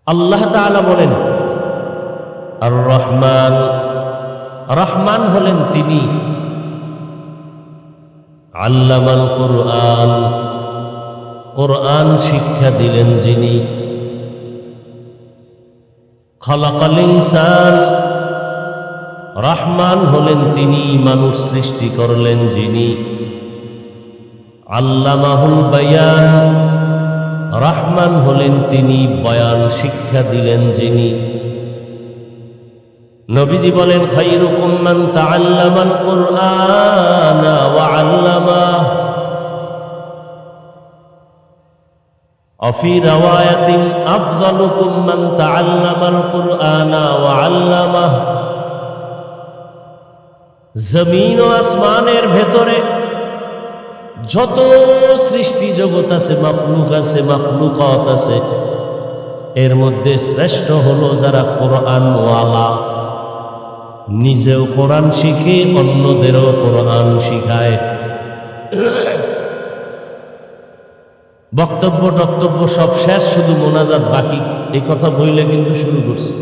আল্লাহ তাআলা বলেন, আর রহমান, রহমান হলেন তিনি, আল্লামাল কুরআন, কোরআন শিক্ষা দিলেন যিনি, খালাকাল ইনসান, রহমান হলেন তিনি, মানুষ সৃষ্টি করলেন যিনি, আল্লামাহুল বায়ান, রহমান হলেন তিনি, বয়ান শিক্ষা দিলেন যিনি। নবীজি বলেন, খায়রুকুম মান তাআল্লামাল কুরআনা ওয়া আল্লামাহ, وفي رواية أفضلكم من تعلم القرآن وعلمه। জমিন ও আসমানের ভেতরে যত সৃষ্টি জগৎ আছে, মাখলুক আছে, মাখলুকাত আছে, এর মধ্যে শ্রেষ্ঠ হলো যারা কোরআন ওয়ালা, নিজেও কোরআন শিখে অন্যদেরও কোরআন শিখায়। বক্তব্য সব শেষ, শুধু মোনাজাত বাকি। এই কথা বইলে কিন্তু শুরু করছে,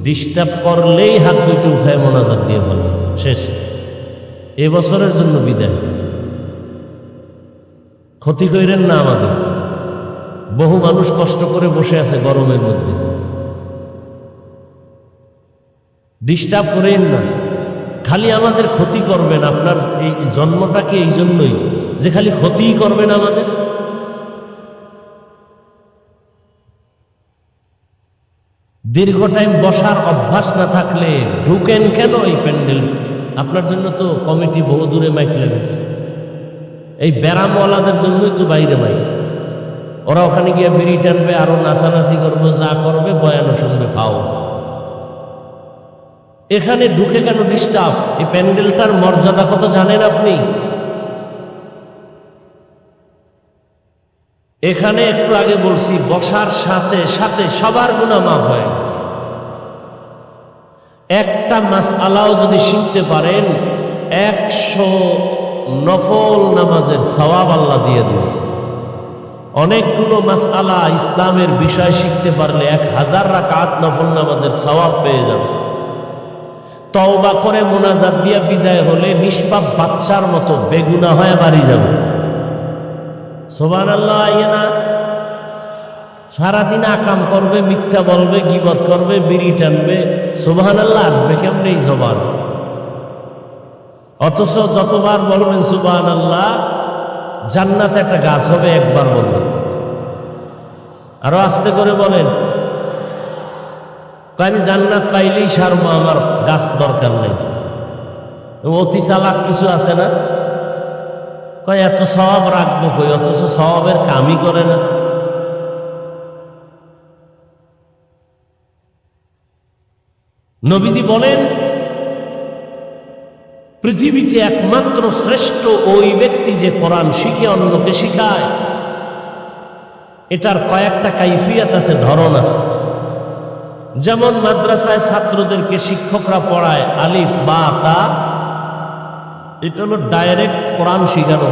ডিস্টার্ব করলেই হাত দুইটা উঠায় মোনাজাত দিয়ে বলবে শেষ, এবছরের জন্য বিদায়। ক্ষতি করেন না আমাদের, বহু মানুষ কষ্ট করে বসে আছে গরমের মধ্যে, ডিস্টার্ব করেন না, খালি আমাদের ক্ষতি করবেন। আপনার এই জন্মটাকে এই জন্যই যে খালি ক্ষতিই করবেন আমাদের। দীর্ঘ টাইম বসার অভ্যাস না থাকলে ঢুকেন কেন এই প্যান্ডেল? আপনার জন্য তো কমিটি বহু দূরে মাইক লেগেছে, এই ব্যারামওয়ালাদের জন্যই তো বাইরে মাইক। ওরা ওখানে গিয়ে বিড়ি টানবে, আরো নাচানাচি করবো, যা করবে, বয়ানও শুনবে, খাও। এখানে ঢুকে কেন ডিস্টার্ব? এই প্যান্ডেলটার মর্যাদা কত জানেন আপনি? এখানে একটু আগে বলছি, বসার সাথে সাথে সবার গুনাহ মাফ হয়ে গেছে। একটা মাসআলাও যদি শিখতে পারেন 100 নফল নামাজের সওয়াব আল্লাহ দিয়ে দেবে। অনেকগুলো মাসআলা ইসলামের বিষয় শিখতে পারলে 1000 রাকাত নফল নামাজের সওয়াব পেয়ে যাবে। তওবা করে মোনাজাত দিয়া বিদায় হলে নিষ্পাপ বাচ্চার মতো বেগুনাহ হয়ে বাড়ি যাবে। সুবহানাল্লাহ। না সারাদিন আকাম করবে, মিথ্যা বলবে, গীবত করবে, বিড়ি টানবে, সুবহানাল্লাহ আসবে কেমনে এই জবান? অথচ যতবার বলবেন সুবহানাল্লাহ, জান্নাতে একটা গাছ হবে একবার বলবেন। আরো আস্তে করে বলেন, আমি জান্নাত পাইলেই সারবো, আমার গাছ দরকার নেই। অতি চালাক কিছু আছে না, কয় এত সওয়াব রাখবো কই, অথচ সওয়াবের কামই করে না। নবীজি বলেন, পৃথিবীতে একমাত্র শ্রেষ্ঠ ওই ব্যক্তি যে কোরআন শিখে অন্যকে শিখায়। এটার কয়েকটা কাইফিয়াত আছে, ধরন আছে। যেমন মাদ্রাসায় ছাত্রদেরকে শিক্ষকরা পড়ায় আলিফ বা তা, এটা হলো ডাইরেক্ট কোরআন শিখানো।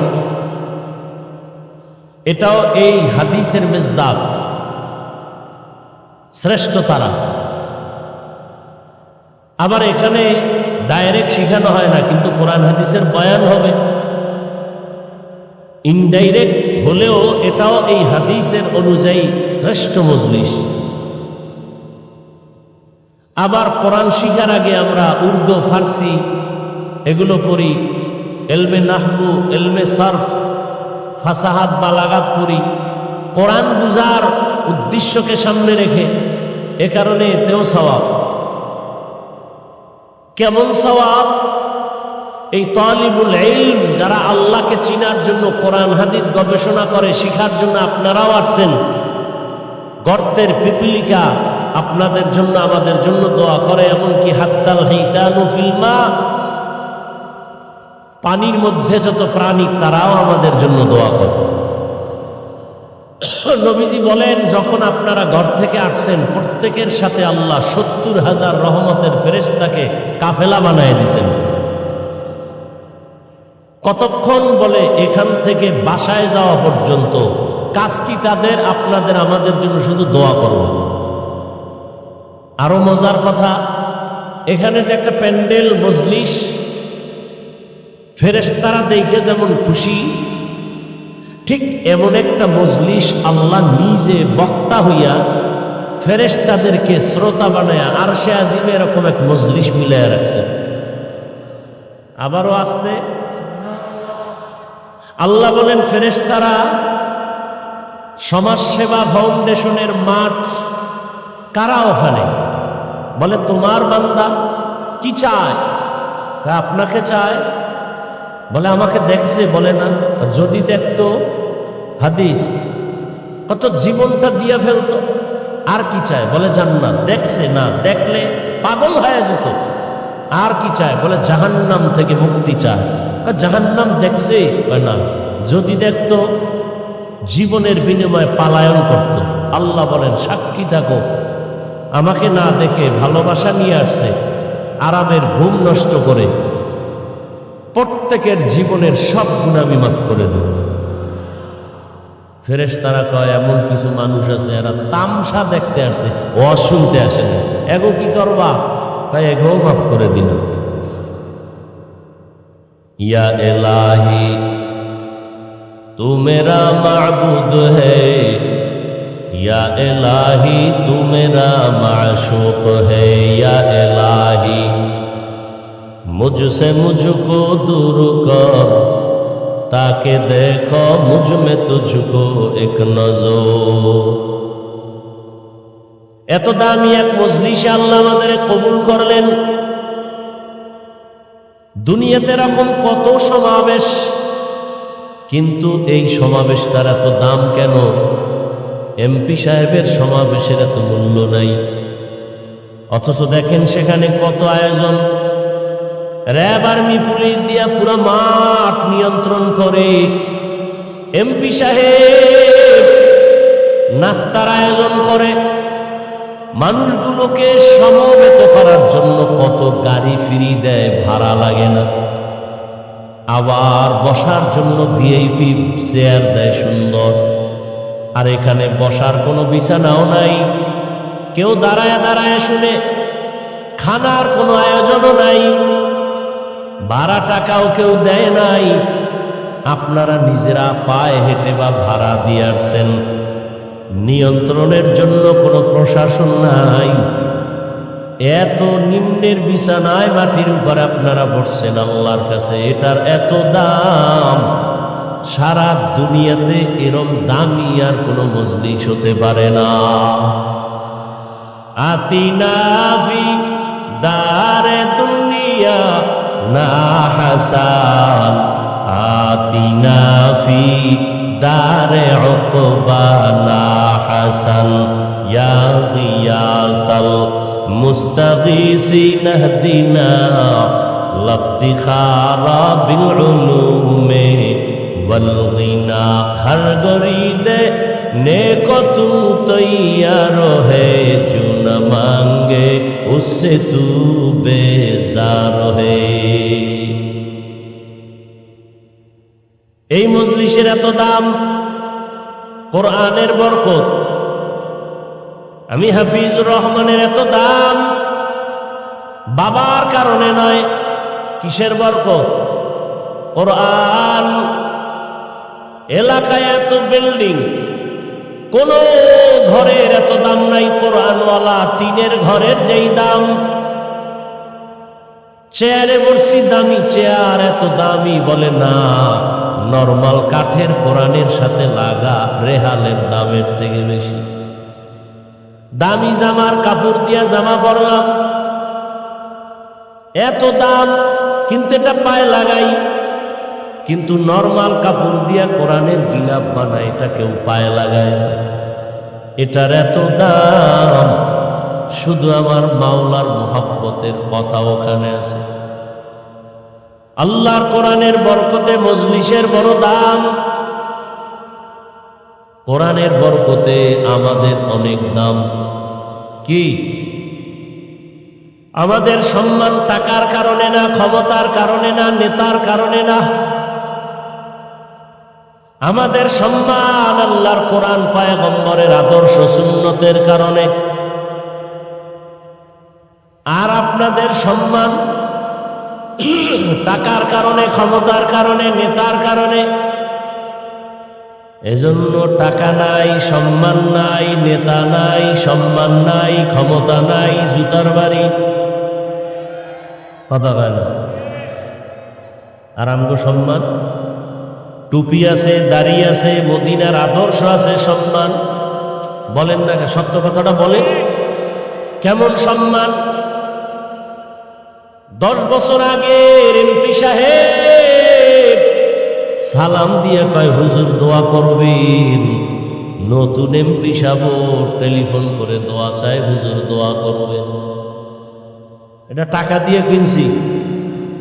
এটাও এই হাদিসের মেজদাক, শ্রেষ্ঠ তারা। আবার এখানে ডাইরেক্ট শিখানো হয় না, কিন্তু কোরআন হাদিসের বয়ান হবে। ইনডাইরেক্ট হলেও এটাও এই হাদিসের অনুযায়ী শ্রেষ্ঠ মজলিস। আবার কোরআন শিখার আগে আমরা উর্দু, ফার্সি এগুলো পড়ি, এলমে নাহবু, এলমে সারফ, ফাসাহাত, বালাগাত পড়ি, কোরআন বুঝার উদ্দেশ্যকে সামনে রেখে। এ কারণে এতেও সওয়াব। কেমন সওয়াব? এই তালিবুল ইলম যারা আল্লাহকে চিনার জন্য কোরআন হাদিস গবেষণা করে, শিখার জন্য আপনারাও আসছেন। গর্তের পিপিলিকা আপনাদের জন্য, আমাদের জন্য দোয়া করে, এমনকি হাত্তাল হাইতানু ফিল মা, পানির মধ্যে যত প্রাণী তারাও আমাদের জন্য দোয়া করে। নবীজি বলেন, যখন আপনারা ঘর থেকে আসছেন, প্রত্যেকের সাথে আল্লাহ 70,000 রহমতের ফেরেশতাকে কাফেলা বানায় দিয়েছেন। কতক্ষণ? বলে এখান থেকে বাসায় যাওয়া পর্যন্ত। কাজ কি তাদের? আপনাদের আমাদের জন্য শুধু দোয়া করব। আরো মজার কথা, এখানে যে একটা প্যান্ডেল মজলিস, ফেরেশতারা দেখে যেমন খুশি, ঠিক এমন একটা মজলিস আল্লাহ নিজে বক্তা হইয়া ফেরেশতাদেরকে শ্রোতা বানায়া আরশে আজিমে এরকম এক মজলিস মিলাইয়া রাখছে। আবারও আসতে আল্লাহ বলেন, ফেরেশতারা সমাজসেবা ফাউন্ডেশনের মাঠ, কারা ওখানে? বলে তোমার বান্দা। কি চায়? আপনাকে চায়। বলে আমাকে দেখছে? বলে না। যদি দেখতো, হাদিস, কত জীবনটা দিয়ে ফেলতো। আর কি চায়? বলে জান্নাত। দেখছে না, দেখলে পাগল হয়ে যেত। আর কি চায়? বলে জাহান্নাম থেকে মুক্তি চায়। জাহান্নাম দেখছে? না। যদি দেখতো, জীবনের বিনিময়ে পালায়ন করত। আল্লাহ বলেন, সাক্ষী থাকো, আমাকে না দেখে ভালোবাসা নিয়ে আসছে, আরামের ঘুম নষ্ট করে প্রত্যেকের জীবনের সব গুনাহ আমি মাফ করে দেব। ফেরেশতারা কয়, এমন কিছু মানুষ আছে এরা তামসা দেখতে আসে, ওয়াজ শুনতে আসে না। এগো কি করবা? তাই এগো মাফ করে দিল। ইয়া ইলাহি তু মেরা মাবুদ হ্যায়, या इलाही तू मेरा माशूक है, या इलाही मुझसे मुझको दूर कर, ताकि देखो मुझ में तुझको एक नजर। এত দামি এক মজলিসে আল্লাহ আমাদের কবুল করলেন। দুনিয়াতে এরকম কত সমাবেশ, কিন্তু এই সমাবেশটার এত দাম কেন? এমপি সাহেবের সমাবেশের এত মূল্য নাই, অথচ দেখেন সেখানে কত আয়োজন। র্যাব, আর্মি, পুলিশ দিয়া পুরো মাঠ নিয়ন্ত্রণ করে। এমপি সাহেব নাস্তার আয়োজন করে, মানুষগুলোকে সমবেত করার জন্য কত গাড়ি ফ্রি দেয়, ভাড়া লাগে না। আবার বসার জন্য ভিআইপি চেয়ার দেয় সুন্দর, আর এখানে বসার কোনো বিছানাও নাই, কেউ দাঁড়ায় দাঁড়ায় শুনে, খানার কোনো আয়োজনও নাই, ভাড়া টাকাও কেউ দেয় নাই। আপনারা নিজেরা পায়ে হেঁটে বা ভাড়া দিয়ে আসছেন, নিয়ন্ত্রণের জন্য কোনো প্রশাসন নাই। এত নিম্নের বিছানায় মাটির উপর আপনারা বসছেন আল্লাহর কাছে, এটার এত দাম, সারা দুনিয়াতে এরম দামি আর কোনো মজলিস হতে পারে না। আতিনা ফি দারে দুনিয়া না হাসান, আতিনা ফি দারে উকবা না হাসান, ইয়া গিয়াসাল মুস্তাগীসিন ইহদিনা লফতিখারা বিল উলুমে ওয়াল গিনা। হর গরিদে नेको तू तैयार है, जो न मांगे उससे तू बेजार है। এই মজলিসের এত দাম, কোরআনের বরকত। আমি হাফিজুর রহমানের এত দাম বাবার কারণে নয়, কিসের বরকত? কোরআন। এলাকায় এত বিল্ডিং, কোন ঘরের এত দাম নাই কোরআনওয়ালা। টিনের ঘরের যেই দাম, চেয়ারে বসছি দামি চেয়ার, এত দামি বলে না, নরমাল কাঠের কোরআনের সাথে লাগা রেহালের দামের থেকে বেশি। দামি জামার কাপড় দিয়া জামা পরলাম, এত দাম, কিন্তু এটা পায়ে লাগাই। কিন্তু নরমাল কাপড় দিয়া কোরআনের গিলাপ বানায়, এটা কেউ পায়ে লাগায় না। এটার এত দাম, শুধু আমার মাওলার মুহাব্বতের কথা ওখানে আছে। আল্লাহর কোরআনের বরকতে মজলিসের বড় দাম। কোরআনের বরকতে আমাদের অনেক দাম। কি আমাদের সম্মান টাকার কারণে না, ক্ষমতার কারণে না, নেতার কারণে না। আমাদের সম্মান আল্লাহর কোরআন, পয়গম্বরের আদর্শ, সুন্নতের কারণে। আর আপনাদের সম্মান টাকার কারণে, ক্ষমতার কারণে, নেতার কারণে। এজন্য টাকা নাই, সম্মান নাই, নেতা নাই, সম্মান নাই, ক্ষমতা নাই, জুতার বাড়ি, কথা বলে না। আর আমগো সম্মান, টুপি আছে, দাড়ি আছে, মদিনার আদর্শ আছে, সম্মান বলেন না, সত্য কথাটা বলেন। কেমন সম্মান? 10 বছর আগে এমপি সাহেব সালাম দিয়ে কয়, হুজুর দোয়া করবেন। নতুন এমপি সাহেব টেলিফোন করে দোয়া চায়, হুজুর দোয়া করবেন। এটা টাকা দিয়ে কিনছি,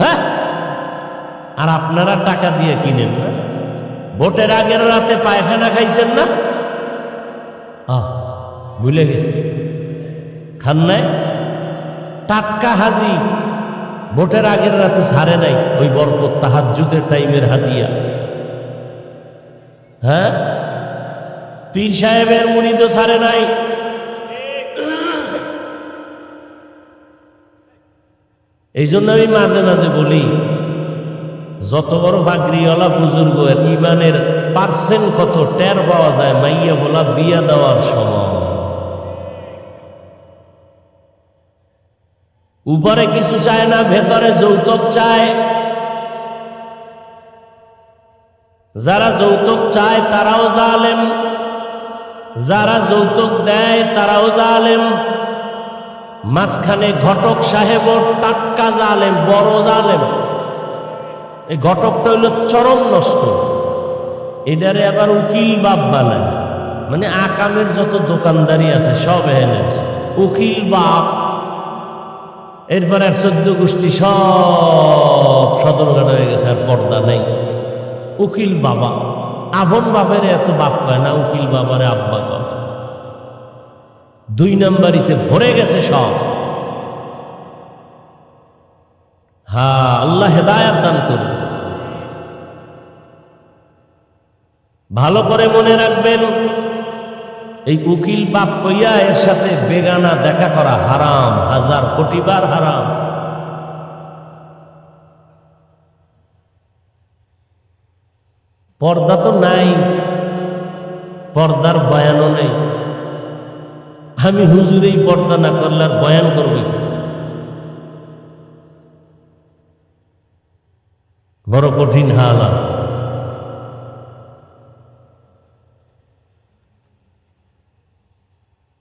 হ্যাঁ? আর আপনারা টাকা দিয়ে কিনেন না? ভোটের আগের রাতে পায়খানা খাইছেন না? ভুলে গেছি, খান নাই? টাটকা হাজি ভোটের আগের রাতে ছাড়ে নাই, ওই বরকত তাহাজ্জুদের টাইমের হাদিয়া। হ্যাঁ, পীর সাহেবের মুরিদও ছাড়ে নাই। এই জন্য আমি মাঝে মাঝে বলি, যত বড় ভাগরিওয়ালা বুজুর্গ, ইমানের পার্সেন্ট কত টের পাওয়া যায় মাইয়া বলা বিয়া দেওয়ার সময়। উপরে কিছু চায় না, ভেতরে যৌতুক চায়। যারা যৌতুক চায় তারাও জালেম, যারা যৌতুক দেয় তারাও জালেম। মাঝখানে ঘটক সাহেব টাটকা জালেম, বড় জালেম। এই ঘটকটা হইল চরম নষ্ট। এটারে আবার উকিল বাপ বানায়, মানে আকামের যত দোকানদারি আছে সব এনে আছে, উকিল বাপ। এরপরে 14 গোষ্ঠী সব সদরঘাট হয়ে গেছে, আর পর্দা নেই। উকিল বাবা, আপন বাপের এত বাপ কয় না, উকিল বাবারে আব্বা কয়। 2 নাম্বারিতে ভরে গেছে সব। হ্যাঁ, আল্লাহ হেদায়াত দান করুন। ভালো করে মনে রাখবেন, এই উকিল বাপ কইয়া এর সাথে বেগানা দেখা করা হারাম, 1000 কোটি বার হারাম। পর্দা তো নাই, পর্দার বয়ানও নেই। আমি হুজুরেই পর্দা না করলে আর বয়ান করবে কি? বড় কঠিন হালাত।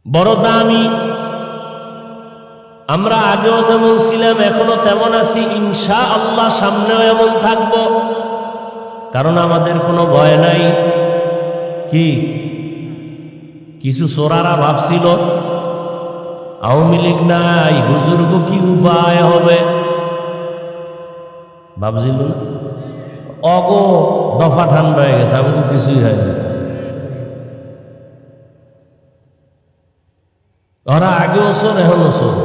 বড় দামি। আমরা আগেও যেমন ছিলাম এখনো তেমন আছি, ইনশাআল্লাহ সামনেও এমন থাকবো। কারণ আমাদের কোনো ভয় নাই। কি কিছু চোরারা ভাবছিল আওয়ামী লীগ নাই, হুজুরগো কি উপায় হবে, ভাবছিল না? অগো দফা ঠান্ডা হয়ে গেছে, আমাকে কিছুই হয়নি। ওরা আগেও চোর এখনো চোর।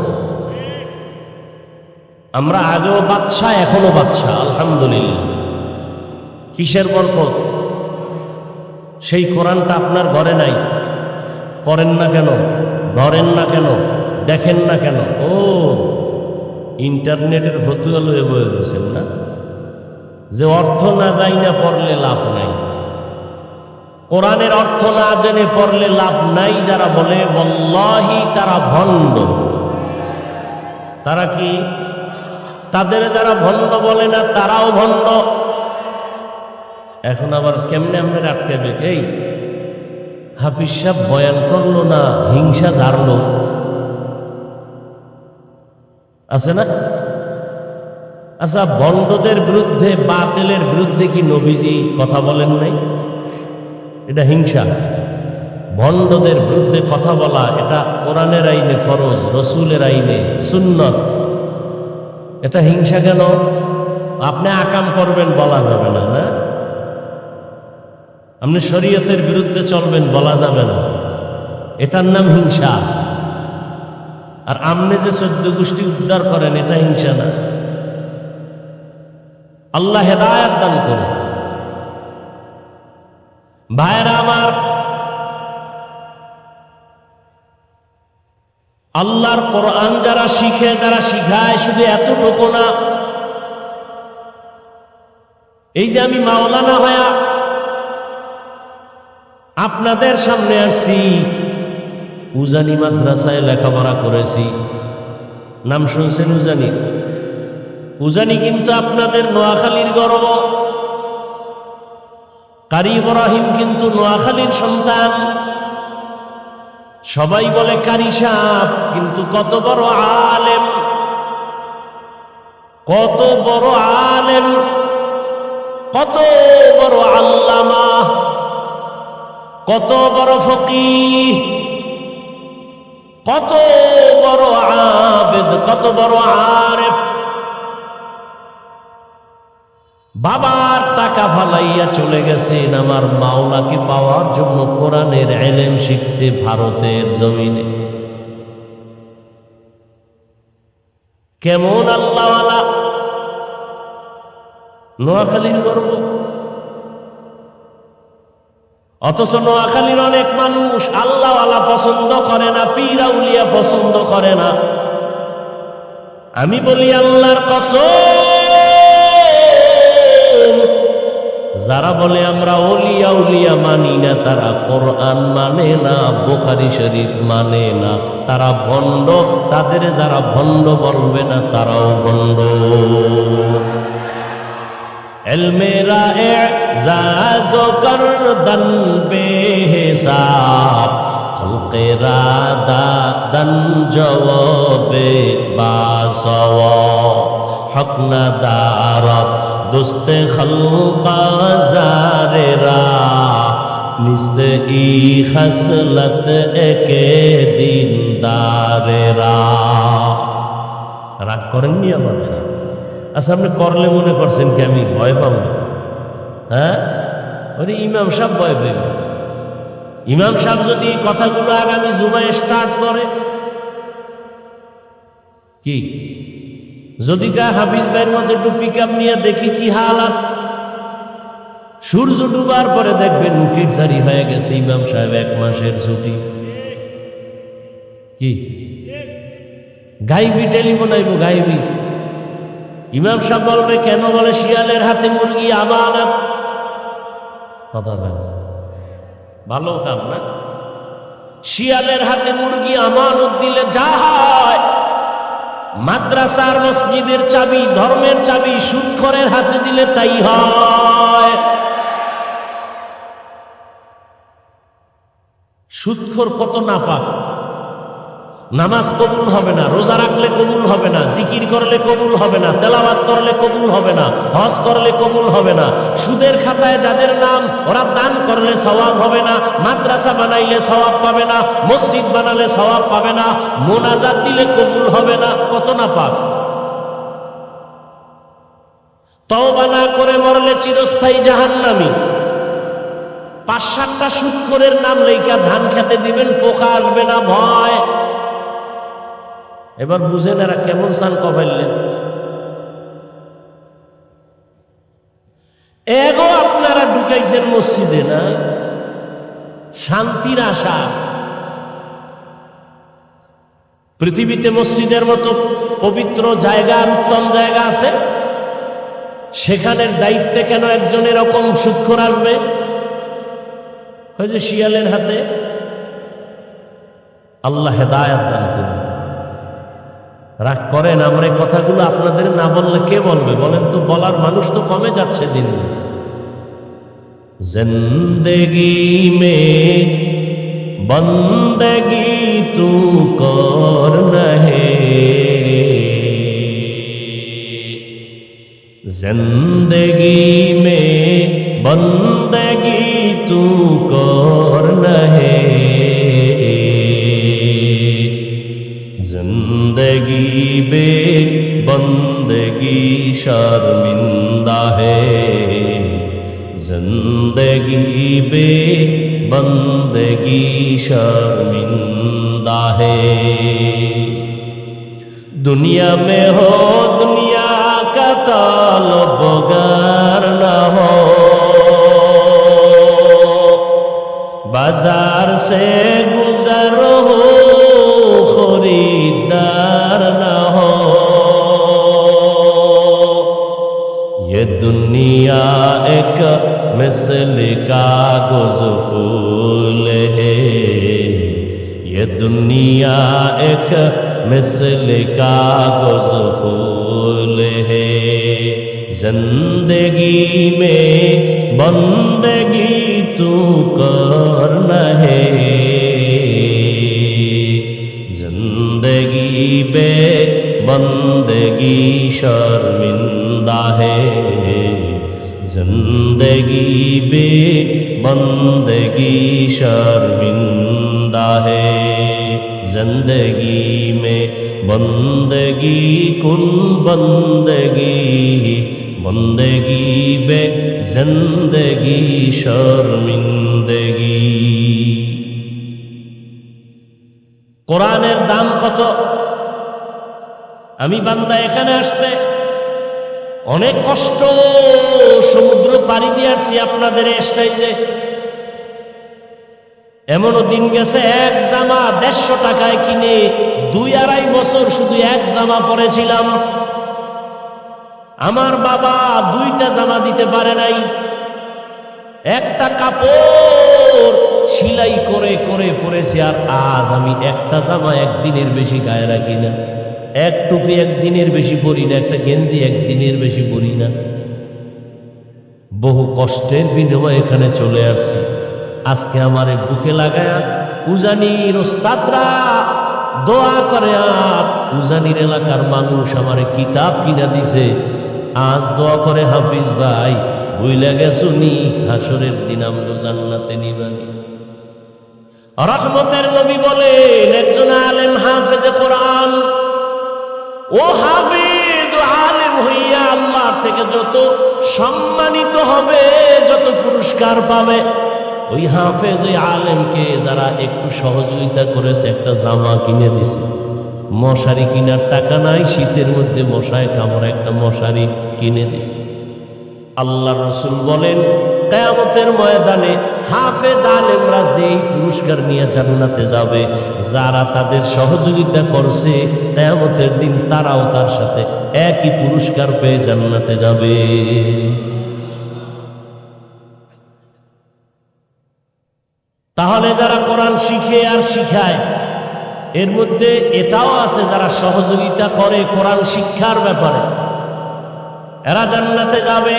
আমরা আগেও বাদশা এখনো বাদশা, আলহামদুলিল্লাহ। কিসের বরকত? সেই কোরআনটা আপনার ঘরে নাই, পড়েন না কেন, ধরেন না কেন, দেখেন না কেন? ও ইন্টারনেটের ফতুয়া লয়ে বয়ে রয়েছেন না, যে অর্থ না যাই না পড়লে লাভ নাই, কোরআনের অর্থ না জেনে পড়লে লাভ নাই। যারা বলে ওয়াল্লাহি তারা ভণ্ড। তারা কি? তাদের যারা ভণ্ড বলে না তারাও ভণ্ড। এখন আবার কেমনে আপনার আটকাবে? এই হাফিজ সাহেব বয়ান করলো না, হিংসা ঝাড়লো, আছে না? আচ্ছা, ভণ্ডদের বিরুদ্ধে, বাতিলের বিরুদ্ধে কি নবীজি কথা বলেন নাই? এটা হিংসা। ভণ্ডদের বিরুদ্ধে কথা বলা এটা কোরআনের আইনে ফরজ, রসুলের আইনে সুন্নত। এটা হিংসা কেন? আপনি আকাম করবেন বলা যাবে না, না? আপনি শরীয়তের বিরুদ্ধে চলবেন বলা যাবে না, এটার নাম হিংসা। আর আপনি যে 14 গোষ্ঠী উদ্ধার করেন, এটা হিংসা না। আল্লাহ হেদায়াত দান করুন। ভাইরা আমার, আল্লাহর কোরআন যারা শিখে, যারা শিখায়, শুধু এতটুকু না, এই যে আমি মাওলানা হয়া আপনাদের সামনে আসছি, উজানি মাদ্রাসায় লেখাপড়া করেছি, নাম শুনছেন উজানি? উজানি কিন্তু আপনাদের নোয়াখালীর গর্ব। কারি ইব্রাহিম কিন্তু নোয়াখালীর সন্তান। সবাই বলে কারি সাহেব, কিন্তু কত বড় আলেম, কত বড় আলেম, কত বড় আল্লামা, কত বড় ফকিহ, কত বড় আবেদ, কত বড় আরেফ। বাবার টাকা ফালাইয়া চলে গেছেন আমার মাওলাকে পাওয়ার জন্য কোরআনের ইলম শিখতে ভারতের জমিনে। কেমন আল্লাহওয়ালা! নোয়াখালীর গর্ব। অথচ নোয়াখালীর অনেক মানুষ আল্লাহওয়ালা পছন্দ করে না, পীর আউলিয়া পছন্দ করে না। আমি বলি আল্লাহর কসম, যারা বলে আমরা ওলিয়া উলিয়া মানি না, তারা কোরআন মানে না, বুখারী শরীফ মানে না, তারা ভণ্ড। তাদের যারা ভণ্ড বলবে না, তারাও ভণ্ড। ইলমেরা এজাজ করদন বেহিসাব, খলকেরা দাদন জওয়াবে বাসওয়া, হক না দারত দুস্তে খলকা জারেরা, মিসলে ই খসলত একে দিনদারেরা। রাগ করেননি আমাদের? আচ্ছা, আপনি করলে মনে করছেন কি আমি ভয় পাবো? হ্যাঁ, ওরে ইমাম সাহেব ভয় পাইব। ইমাম সাহেব যদি এই কথাগুলো আগামী জুমায় স্টার্ট করে, কি যদি কা হাফিজ ভাইয়ের মধ্যে একটু পিক আপ নিয়ে দেখি কি হালাত, সূর্য ডুবার পরে দেখবেন নোটিশ জারি হয়ে গেছে ইমাম সাহেব 1 মাসের ছুটি। কি গাইবি টেলিফোন আইব, গাইবি ইমাম সাহেব বলবে কেন, বলে শিয়ালের হাতে মুরগি আমানত। কথা বলে ভালো কাম না, শিয়ালের হাতে মুরগি আমানত দিলে যা হয়, মাদ্রাসার মসজিদের চাবি, ধর্মের চাবি সুদখোরের হাতে দিলে তাই হয়। সুদখোর কত নাপাক, নামাজ কবুল হবে না, রোজা রাখলে কবুল হবে না, জিকির করলে কবুল হবে না, তেলাওয়াত করলে কবুল হবে না, হজ করলে কবুল হবে না, সুদের খাতায় যাদের নাম ওরা দান করলে সওয়াব হবে না, মাদ্রাসা বানাইলে সওয়াব পাবে না, মসজিদ বানালে সওয়াব পাবে না, মোনাজাত দিলে কবুল হবে না। কত নাপাক, তওবা না করে মরলে চিরস্থায়ী জাহান্নামী। 5-7টা সুদখোরের নাম লেখা ধান খেতে দিবেন, পোকা আসবে না ভয়। এবার বুঝেন এরা কেমন চান কফাইলেন। এগো আপনারা ঢুকাইছেন মসজিদে না, শান্তির আশা। পৃথিবীতে মসজিদের মতো পবিত্র জায়গা আর উত্তম জায়গা আছে, সেখানের দায়িত্বে কেন একজন এরকম সুদখোর আসবে? হয়েছে শিয়ালের হাতে। আল্লাহ হেদায়াত দান করুন। রাগ করেন, আমরা এই কথাগুলো আপনাদের না বললে কে বলবে বলেন তো? বলার মানুষ তো কমে যাচ্ছে দিন। জিন্দেগি মে বন্দেগি তু করনা হে, जिंदगी में बंदगी तू करना है, जिंदगी बे बंदगी शर्मिंदा है, जिंदगी बे बंदगी शर्मिंदा है। दुनिया में हो दुनिया का तलबगार न हो, बाजार से गुजर हो खरीदार न हो, ये दुनिया एक मिसल कागज फूल है, ये दुनिया एक मिसल कागज फूल है, जिंदगी में बंदगी तू करना है, जिंदगी बे बंदगी शर्मिंदा है, जिंदगी बे बंदगी शर्मिंदा है, जिंदगी में बंदगी कुन बंदगी, बंदगी बे जिंदगी शर्मिंदगी। কোরআনের দাম কত? আমি বান্দা এখানে আসতে অনেক কষ্ট, সমুদ্র পাড়ি দিয়ে আসছি আপনাদের স্টাইজে। এমনও দিন গেছে এক জামা 150 টাকায় কিনে 2-2.5 বছর শুধু এক জামা পরেছিলাম। আমার বাবা 2টা জামা দিতে পারে নাই, একটা কাপড় সেলাই করে করে পরেছি। আর আজ আমি একটা জামা একদিনের বেশি গায়ে রাখি না, এক টুপি একদিনের বেশি পরি না, একটা গেঞ্জি একদিনের বেশি পরি না। বহু কষ্টের বিনিময়ে এখানে চলে আসছি। আজকে আমার বুকে লাগায়া উজানির ওস্তাদরা দোয়া করে, আর উজানির এলাকার মানুষ আমারে কিতাব কিনা দিছে। আজ দোয়া করে, হাফিজ ভাই ভুইলা গেছুনি, হাসরের দিন আমরা জান্নাতে নিবানি। রহমতের নবী বলেন, একজন আলেম হাফেজে কোরআন, ও হাফিজ ও আলেম হইয়া আল্লাহ থেকে যত সম্মানিত হবে, যত পুরস্কার পাবে, ওই হাফেজ ওই আলেমকে যারা একটু সহযোগিতা করেছে একটা জামা কিনে দিছে। মশারি কিনার টাকা নাই, শীতের মধ্যে মশায় কামড় একটা মশারি কিনে দিছে। আল্লাহ রসুল বলেন কিয়ামতের ময়দানে হাফেজ আলেমরা যেই পুরস্কার নিয়ে জান্নাতে যাবে, যারা তাদের সহযোগিতা করছে কিয়ামতের দিন তারাও তার সাথে একই পুরস্কার পেয়ে জান্নাতে যাবে। তাহলে যারা কোরআন শিখে আর শিখায়, এর মধ্যে এটাও আছে যারা সহযোগিতা করে কোরআন শিক্ষার ব্যাপারে, এরা জান্নাতে যাবে।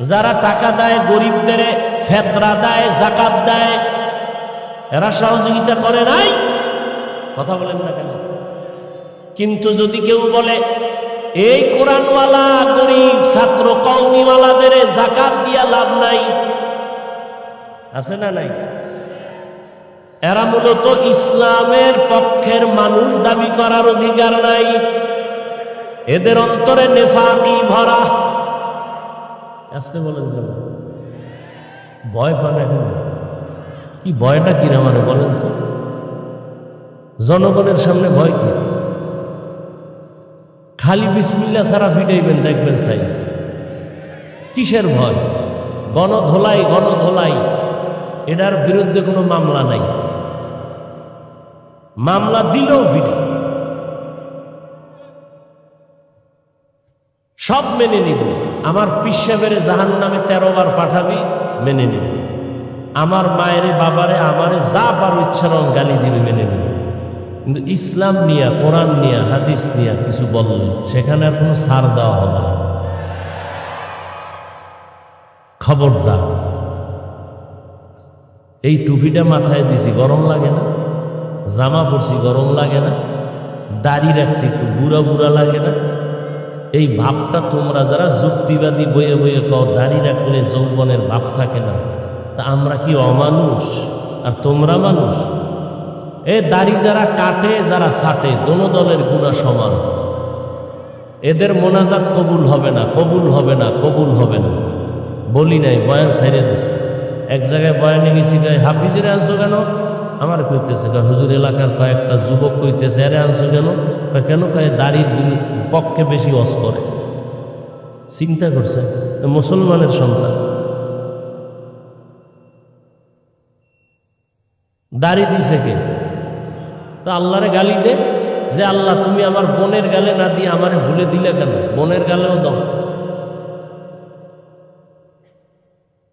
যারা টাকা দেয় গরিবদের, ফেতরা দেয়, যাকাত দেয়, এরা সহযোগিতা করে নাই? কথা বলেন না কেন? কিন্তু যদি কেউ বলে এই কোরআনওয়ালা গরিব ছাত্র কওমিওয়ালাদের যাকাত দিয়া লাভ নাই, আছে না নাই? এরা মূলত ইসলামের পক্ষের মানুষ দাবি করার অধিকার নাই, এদের অন্তরে নেফাকি ভরা। আসতে বলেন কেন? ভয় পান এখন? কি ভয়টা কি আমারে বলেন তো? জনগণের সামনে ভয় কি? খালি বিসমিল্লাহ ছাড়া ফিটাইবেন, দেখবেন সাইজ। কিসের ভয়? গণধোলাই, গণধোলাই, এটার বিরুদ্ধে কোনো মামলা নাই, মামলা দিলেও ভিড়ে সব মেনে নিব। আমার পিসাবের জাহান নামে 13 বার পাঠাবি, মেনে নিব। আমার মায়ের বাবারে আমারে যা পারো ইচ্ছা গালি দিবে, মেনে নিব। কিন্তু ইসলাম নিয়া, কোরআন নিয়া, হাদিস নিয়া কিছু বললে সেখানে আর কোনো ছাড় দেওয়া হবে না। খবরদার। এই টুপিটা মাথায় দিছি, গরম লাগে না? জামা পরছি, গরম লাগে না? দাড়ি রাখছি, একটু বুড়া বুড়া লাগে না? এই ভাবটা তোমরা যারা যুক্তিবাদী বইয়ে বইয়ে কও দাড়ি রাখলে যৌবনের ভাব থাকে না, তা আমরা কি অমানুষ আর তোমরা মানুষ? এ দাড়ি যারা কাটে যারা ছাটে, দোনো দলের গুনাহ সমান। এদের মোনাজাত কবুল হবে না, কবুল হবে না, কবুল হবে না। বলি নাই, বয়ান ছাইড়ে দিছে। এক জায়গায় বয়ানে গেছি, হাফিজের আনছো কেন? আমার কইতেছে হুজুর এলাকার কয়েকটা যুবক কইতেছে আরে আনছো কেন? কেন কয়ে দাড়ির পক্ষে বেশি ওয়াজ করে। চিন্তা করছে মুসলমানের সন্তান দাড়ি দিছে কে? তা আল্লাহরে গালি দে যে আল্লাহ তুমি আমার বোনের গালে না দিয়ে আমারে ভুলে দিলে কেন? বোনের গালেও দাও।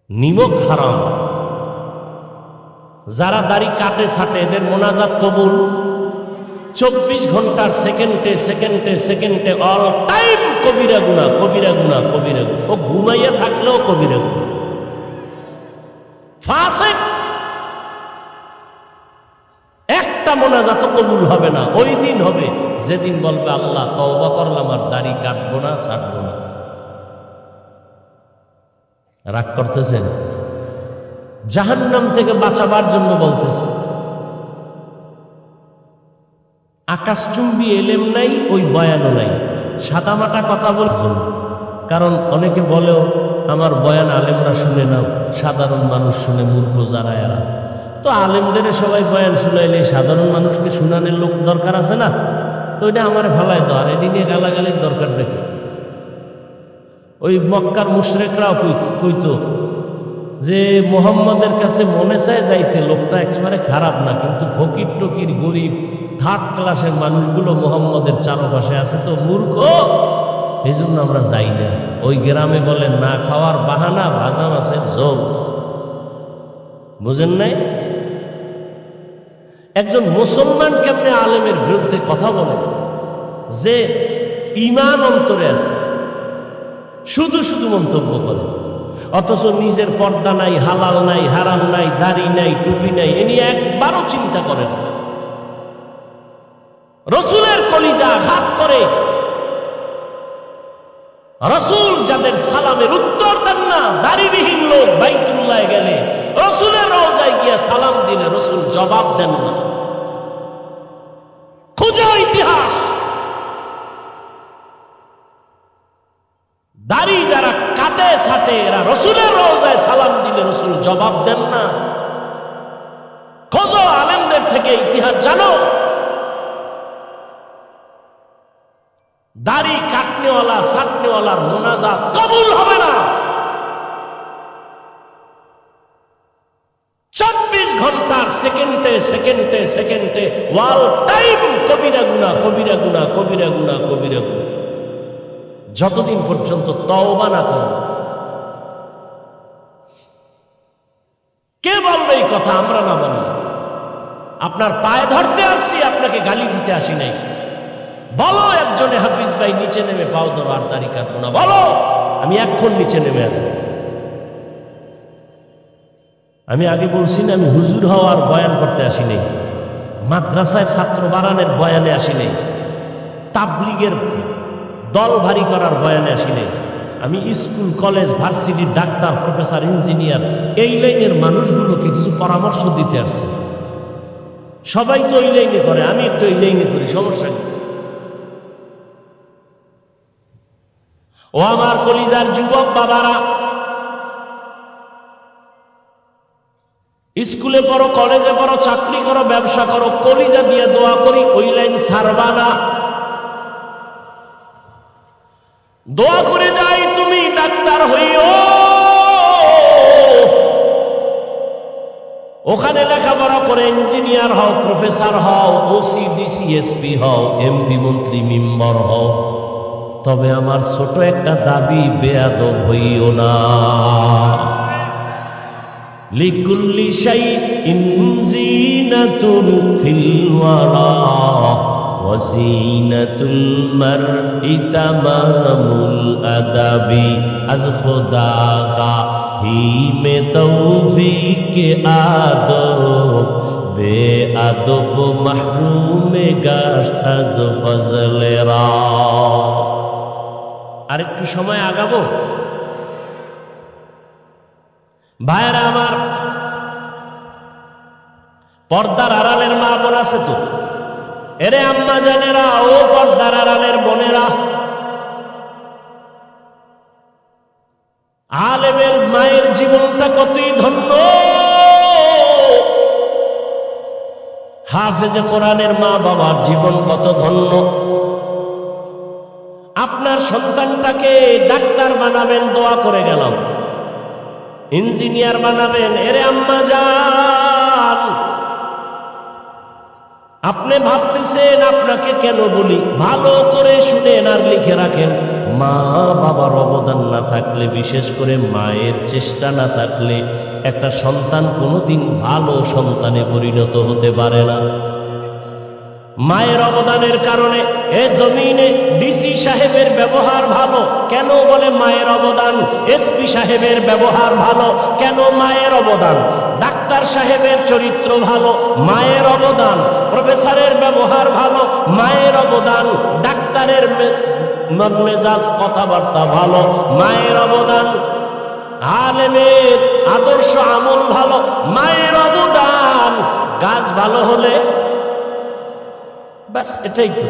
নিমক হারাম। যারা দাড়ি কাটে ছাটে এদের মোনাজাত কবুল। 24 ঘন্টার সেকেন্ডে সেকেন্ডে সেকেন্ডে অল টাইম কবিরা গুনাহ, কবিরা গুনাহ, কবিরা গুনাহ। ও ঘুমাইয়া থাকলেও কবিরা গুনাহ। ফাসিক। একটা মোনাজাত কবুল হবে না। ওই দিন হবে যেদিন বলবে আল্লাহ তওবা করলাম, আর দাড়ি কাটবো না, ছাড়বো না। রাগ করতেছেন? জাহান্নাম থেকে বাঁচাবার জন্য বলতেছে। আকাশচুম্বী এলেম নাই, ওই বয়ানও নাই, সাদামাটা কথা বলছেন। কারণ অনেকে বলেও আমার বয়ান আলেমরা শুনে না, সাধারণ মানুষ শুনে, মূর্খ যারা এরা। তো আলেমদের সবাই বয়ান শুনাইলে সাধারণ মানুষকে শুনানোর লোক দরকার আছে না? তো এটা আমার ফালাই দাও, আর এটি নিয়ে গালাগালির দরকার দেখে। ওই মক্কার মুশরিকরাও কইতো যে মুহাম্মদের কাছে মনে চায় যাইতে, লোকটা একেবারে খারাপ না, কিন্তু ফকির টকির গরিব থার্ড ক্লাসের মানুষগুলো মুহাম্মদের চারপাশে আছে, তো মূর্খ, এই জন্য আমরা যাই না। ওই গ্রামে বলে না খাওয়ার বাহানা, ভাজা মাছের ঝোল। বুঝেন নাই? একজন মুসলমান কেমনে আলেমের বিরুদ্ধে কথা বলে যে ঈমান অন্তরে আছে, শুধু শুধু মন্তব্য করে, অথচ নিজের পর্দা নাই, হালাল নাই, হারাম নাই, দাড়ি নাই, টুপি নাই, এ নিয়ে একবারও চিন্তা করে না। রসুলের কলিজা আঘাত করে। রসুল যাদের সালামের উত্তর দেন না, দাড়িবিহীন লোক বাইতুল্লাহ গেলে রসুলের রওজায় গিয়া সালাম দিলে রসুল জবাব দেন না। খুঁজো ইতিহাস। দাড়ি যারা কাটে ঘাটে ছাটে এরা রসুলের রওজায় সালাম দিলে রসুল জবাব দেন না। খোঁজো আলেমদের থেকে, ইতিহাস জানো। দাড়ি কাটনেওয়ালা ছাটনেওয়ালার মোনাজাত কবুল হবে না। 24 ঘন্টার সেকেন্ডে সেকেন্ডে সেকেন্ডে ওয়াল টাইম কবিরা গুনাহ, কবিরা গুনাহ, কবিরা গুনাহ, কবিরা গুনাহ। যতদিন পর্যন্ত তওবা না করব। কে বলবে এই কথা? আমরা না বলবো। আপনার পায়ে ধরতে আসছি, আপনাকে গালি দিতে আসি নাই। বলো একজনে, হাফিজ ভাই নিচে নেমে পাও ধরো, আর দাড়ি কাটবো না, বলো। আমি এখন নিচে নেমে আসবো। আমি আগে বলছি না, আমি হুজুর হওয়ার বয়ান করতে আসি নাই, মাদ্রাসায় ছাত্র বাড়ানোর বয়ানে আসি নাই, তাবলিগের দল ভারী করার বয়ানে আসি নাই। আমি স্কুল, কলেজ, ভার্সিটির ডাক্তার, প্রফেসর, ইঞ্জিনিয়ার, এই লাইনের মানুষগুলোকে কিছু পরামর্শ দিতে আসছি। সবাই তো এই লাইনে করে, আমি একটু এই লাইনে করি, সমস্যা নেই। ও আমার কলিজার যুবক বাবারা, স্কুলে পড়ো, কলেজে পড়ো, চাকরি করো, ব্যবসা করো, কলিজা দিয়ে দোয়া করি ওই লাইন ছাড়বা না। দোয়া করে যাই তুমি ডাক্তার হইও, ওখানে লেখাপড়া করে ইঞ্জিনিয়ার হও, প্রফেসর হও, ওসি, ডিসি, এসপি হও, এমপি, মন্ত্রী, মেম্বার হও। তবে আমার ছোট একটা দাবি, বেয়াদব হইও না। লিকুল্লি শাইইন জিনাতুন ফিল ওয়ারা ওয়া জিনাতুল মারই তামামুল আদাবি। আজ খুদা গাহি মে তৌফিক আদব, বেআদব মাহরুম গাশত আজ ফজলেরা। আরেকটু সময় আগাবো ভাইরা আমার। পর্দার আড়ালের মা বোন আছে তো, এরে আম্মা জানেরা, ও পর্দার আড়ালের বোনেরা, আলেমের মায়ের জীবনটা কতই ধন্য। হাফেজে কোরআনের মা বাবার জীবন কত ধন্য। আপনার সন্তানটাকে ডাক্তার বানাবেন, দোয়া করে গেলাম। ইঞ্জিনিয়ার বানাবেন, এরে আম্মা জান, আপনি ভাবতেছেন আপনাকে কেন বলি, ভালো করে শুনেন আর লিখে রাখেন। মা বাবার অবদান না থাকলে, বিশেষ করে মায়ের চেষ্টা না থাকলে, একটা সন্তান কোনোদিন ভালো সন্তানে পরিণত হতে পারে না। মায়ের অবদানের কারণে এ জমিনে ডিসি সাহেবের ব্যবহার ভালো, কেন বলে মায়ের অবদান। এসপি সাহেবের ব্যবহার ভালো, কেন মায়ের অবদান। ডাক্তার সাহেবের চরিত্র ভালো, মায়ের অবদান। প্রফেসরের ব্যবহার ভালো, মায়ের অবদান। ডাক্তারের মন মেজাজ কথাবার্তা ভালো, মায়ের অবদান। আলেমের আদর্শ আমল ভালো, মায়ের অবদান। গাছ ভালো হলে বাস, এটাই তো।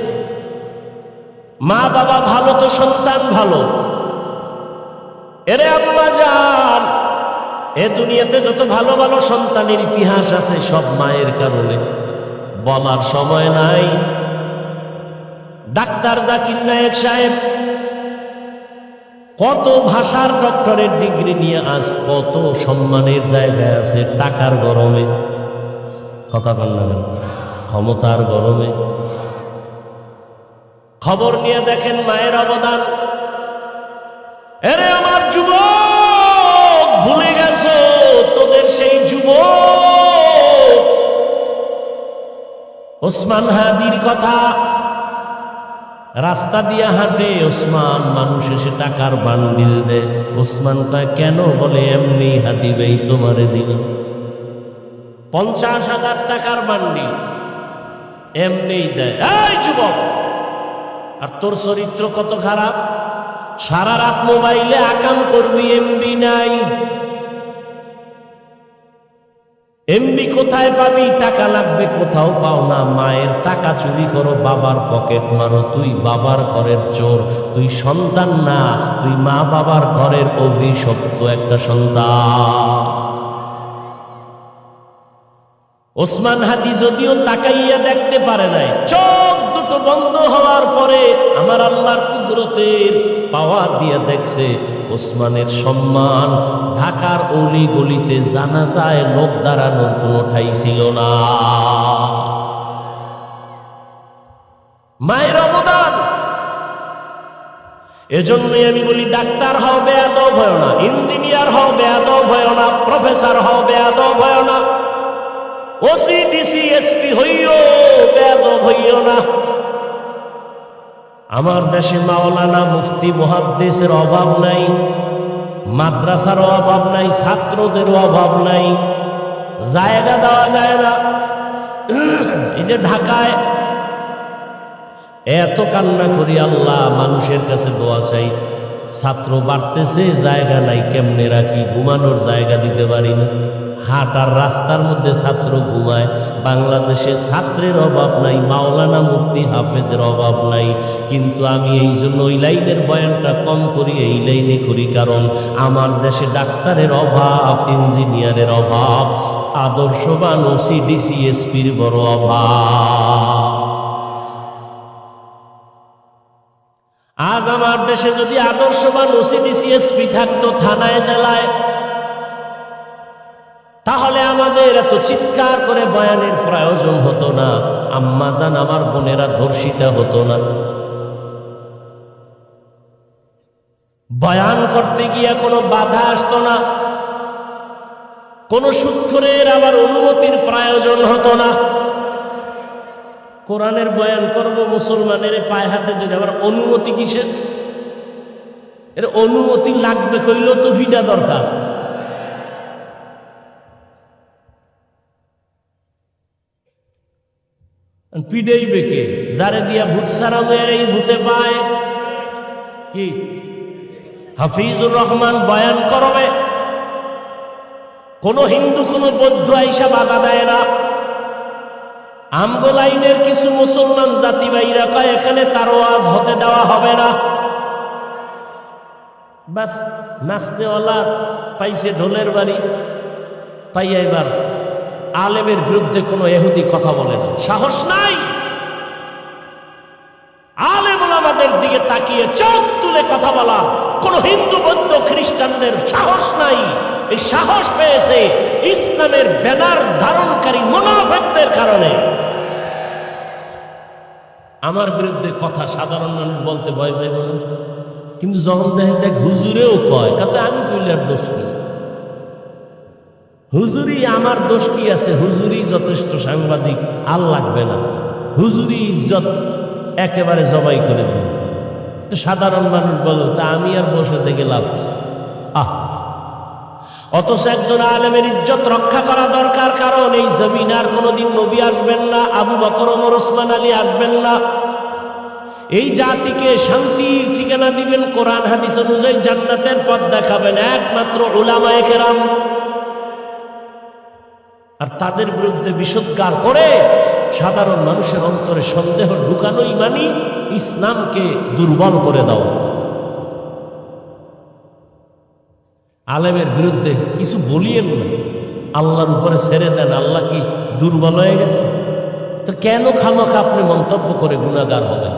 মা বাবা ভালো তো সন্তান ভালো। এরে আম্মা জান, এ দুনিয়াতে যত ভালো ভালো সন্তানের ইতিহাস আছে, সব মায়ের কারণে। বলার সময় নাই। ডাক্তার জাকির নায়েক সাহেব কত ভাষার ডক্টরের ডিগ্রি নিয়ে আজ কত সম্মানের জায়গায় আছে, টাকার গরমে। কথা বল না, ক্ষমতার গরমে। খবর নিয়ে দেখেন মায়ের অবদান। এরে আমার যুবক, ভুলে গেছো তোদের সেই যুবক ওসমান হাদির কথা। রাস্তা দিয়ে হাঁটে ওসমান, মানুষ এসে টাকার বান্ডিল দেয়। ওসমানটা কেন বলে, এমনি হাদি ভাই তোমারে দিল 50,000 টাকার বান্ডিল, এমনি দেয়। এই যুবক, আর তোর চরিত্র কত খারাপ। সারা রাত মোবাইলে আকাম করবি, এমবি নাই। এমবি কোথায় পাবি, টাকা লাগবে, কোথাও পাও না। মায়ের টাকা চুরি করো, বাবার পকেট মারো, তুই বাবার ঘরের চোর, তুই সন্তান না, তুই মা বাবার ঘরের অভিশপ্ত একটা সন্তান। ওসমান হাদি যদিও তাকাইয়া দেখতে পারে নাই, চোখ দুটো বন্ধ হওয়ার পরে আমার আল্লাহর কুদরতের পাওয়ার দিয়ে দেখছে ওসমানের সম্মান ঢাকার অলি গলিতে জানাজায় লোক দাঁড়ানোর কোনো ঠাই ছিল না। মায়ের অবদান। এজন্যই আমি বলি, ডাক্তার হও, বেয়াদব হয় না। ইঞ্জিনিয়ার হও, বেয়াদব হয় না। প্রফেসর হও, বেয়াদব হয় না। ওসি ডিসি এসপি হইও, বেয়াদব হইও না। আমার দেশে মাওলানা মুফতি মুহাদ্দিসের অভাব নাই, মাদ্রাসার অভাব নাই, ছাত্রদের অভাব নাই, জায়গা দেওয়া যায় না। এই যে ঢাকায় এত কান্না করি, আল্লাহ মানুষের কাছে দোয়া চাই, ছাত্র বাড়তেছে, জায়গা নাই, কেমনে রাখি, ঘুমানোর জায়গা দিতে পারি না। হাঁটার রাস্তার মধ্যে ছাত্র ঘুমায়। বাংলাদেশে ছাত্রের অভাব নাই, মাওলানা মুফতি হাফেজের অভাব নাই। কিন্তু আমি এই জন্য ওই লাইনের বয়ানটা কম করি, এই লাইনে করি কারণ আমার দেশে ডাক্তারের অভাব, ইঞ্জিনিয়ারের অভাব, আদর্শবান ওসি ডিসি এসপির বড় অভাব। আজ আমার দেশে যদি আদর্শবান ওসি ডিসি এসপি থাকতো থানায় জেলায়, তাহলে আমাদের এত চিৎকার করে বয়ানের প্রয়োজন হতো না, আম্মাজান আমার বোনেরা ধর্ষিতা হতো না। বয়ান করতে গিয়ে কোনো বাধা আসতো না, কোনো সুৎখোরের আবার অনুমতির প্রয়োজন হতো না। কোরআনের বয়ান করব, মুসলমানের পায়ে হাতে ধরে আবার অনুমতি কিসের? এর অনুমতি লাগবে কইলেও তো ভিডা দরকার। পিডেই বেকে যারে দিয়া ভূত সারা এই ভূতে পায় কি? হাফিজুর রহমান বয়ান করবে, কোন হিন্দু কোন বৌদ্ধ আইসা বাধা দেয় না। আমগো লাইনের কিছু মুসলমান জাতি ভাইরা কয় এখানে তার ওয়াজ হতে দেওয়া হবে না। বাস নাচতেওয়ালা পাইছে ঢোলের বাড়ি, পাইয়া এবার আলেমের বিরুদ্ধে কোনো ইহুদি কথা বলে না, সাহস নাই। আলেম ওলামাদের দিকে তাকিয়ে চোখ তুলে কথা বলা কোন হিন্দু বৌদ্ধ খ্রিস্টানদের সাহস নাই। এই সাহস পেয়েছে ইসলামের ব্যানার ধারণকারী মুনাফিকদের কারণে। আমার বিরুদ্ধে কথা সাধারণ মানুষ বলতে ভয় পায় বলে, কিন্তু যখন দেখেছে হুজুরেও কয়, তাতে আমি কইলে আর দোষ কি? হুজুরি আমার দোষ কি আছে? হুজুরি যথেষ্ট সাংবাদিক, আর লাগবে না। হুজুরি ইজ্জত একেবারে জবাই করে দিল। তো সাধারণ মানুষ বলো, তা আমি আর বসে থেকে লাভ? অথচ একজন আলেমের ইজ্জত রক্ষা করা দরকার, কারণ এই জমিন আর কোনোদিন নবী আসবেন না, আবু বকর, ওমর, ওসমান আলী আসবেন না। এই জাতিকে শান্তির ঠিকানা দিবেন, কোরআন হাদিস অনুযায়ী জান্নাতের পথ দেখাবেন একমাত্র উলামায়ে কেরাম। আর তাদের বিরুদ্ধে বিষোদ্গার করে সাধারণ মানুষের অন্তরে সন্দেহ ঢুকানোই মানে ইসলামকে দুর্বল করে দাও। আলেমের বিরুদ্ধে কিছু বলিয়েন না, আল্লাহর উপরে ছেড়ে দেন। আল্লাহ কি দুর্বল হয়ে গেছে? তো কেন খামাখা আপনি মন্তব্য করে গুনাহগার হবেন?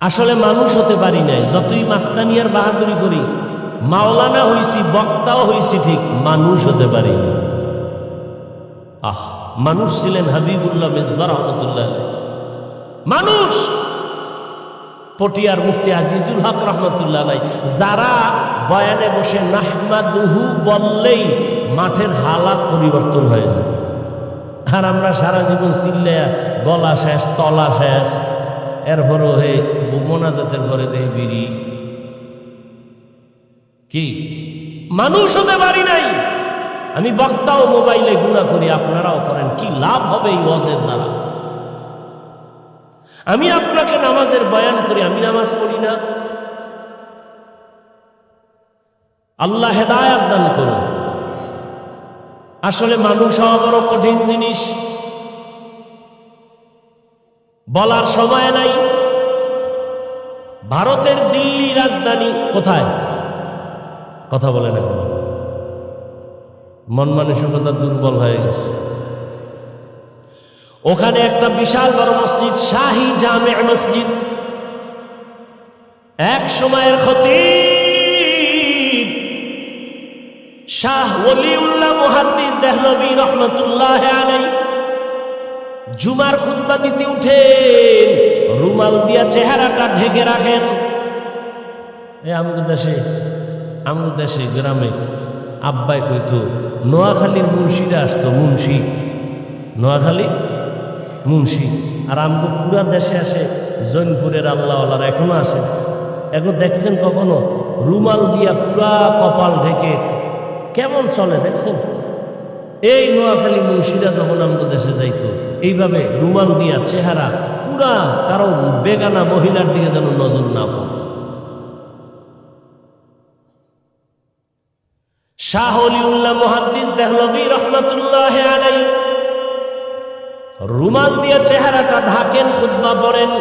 আসলে মানুষ হতে পারি নাই, যতই মাস্তানি আর বাহাদুরি করি, মাওলানা হইছি, বক্তাও হইছি, ঠিক মানুষ হতে পারি না। মানুষ ছিলেন হাবিবুল্লাহ মেজবা রহমতুল্লাহ, মানুষ। পটিয়ার মুফতি আজিজুল হক রহমতুল্লাহ আলাইহি, যারা বয়ানে বসে নাহমাদুহু বললেই মাঠের হালাত পরিবর্তন হয়ে যায়। আর আমরা সারা জীবন চিল্লায়া গলা শেষ, তলা শেষ, এরপরও হে মোনাজাতের ঘরে দেহে বিড়ি। কি মানুষ হতে পারি নাই? আমি বক্তাও মোবাইলে গুনাহ করি, আপনারাও করেন, কি লাভ হবে এই ওয়াজের দ্বারা? আমি আপনাকে নামাজের বয়ান করি, আমি নামাজ পড়ি না। আল্লাহ হেদায়াত দান করুন। আসলে মানুষ হওয়া বড় কঠিন জিনিস, বলার সময় নাই। ভারতের দিল্লি রাজধানী কোথায়? কথা বলে না, মন মানসিকতা দুর্বল হয়ে গেছে। ওখানে একটা বিশাল বড় মসজিদ, শাহী জামে মসজিদ, এক সময়ের খতীব শাহ ওলিউল্লাহ মুহাদ্দিস দেহলভী রহমতুল্লাহ আলাইহি জুমার খুতবা দিতে উঠেন, রুমাল দিয়া চেহারাটা ঢেকে রাখেন। আমাদের দেশে গ্রামে আব্বাই কইতো নোয়াখালীর মুন্সিরা আসতো, মুন্সি, নোয়াখালী মুন্সি। আর আমগো পুরা দেশে আসে জৈনপুরের আল্লাহওয়ালারা, এখনো আসে। এখন দেখছেন কখনো রুমাল দিয়া পুরা কপাল ঢেকে কেমন চলে দেখছেন? এই নোয়াখালী মুন্সিরা যখন আমগো দেশে যাইতো এইভাবে রুমাল দিয়া চেহারা পুরা, কারো বেগানা মহিলার দিকে যেন নজর না পড়ে। শাহ ওলিউল্লাহ মুহাদ্দিস দেহলভী রহমতুল্লাহ আলাইহি রুমাল দিয়ে চেহারাটা ঢাকেন, খুতবা পড়েন।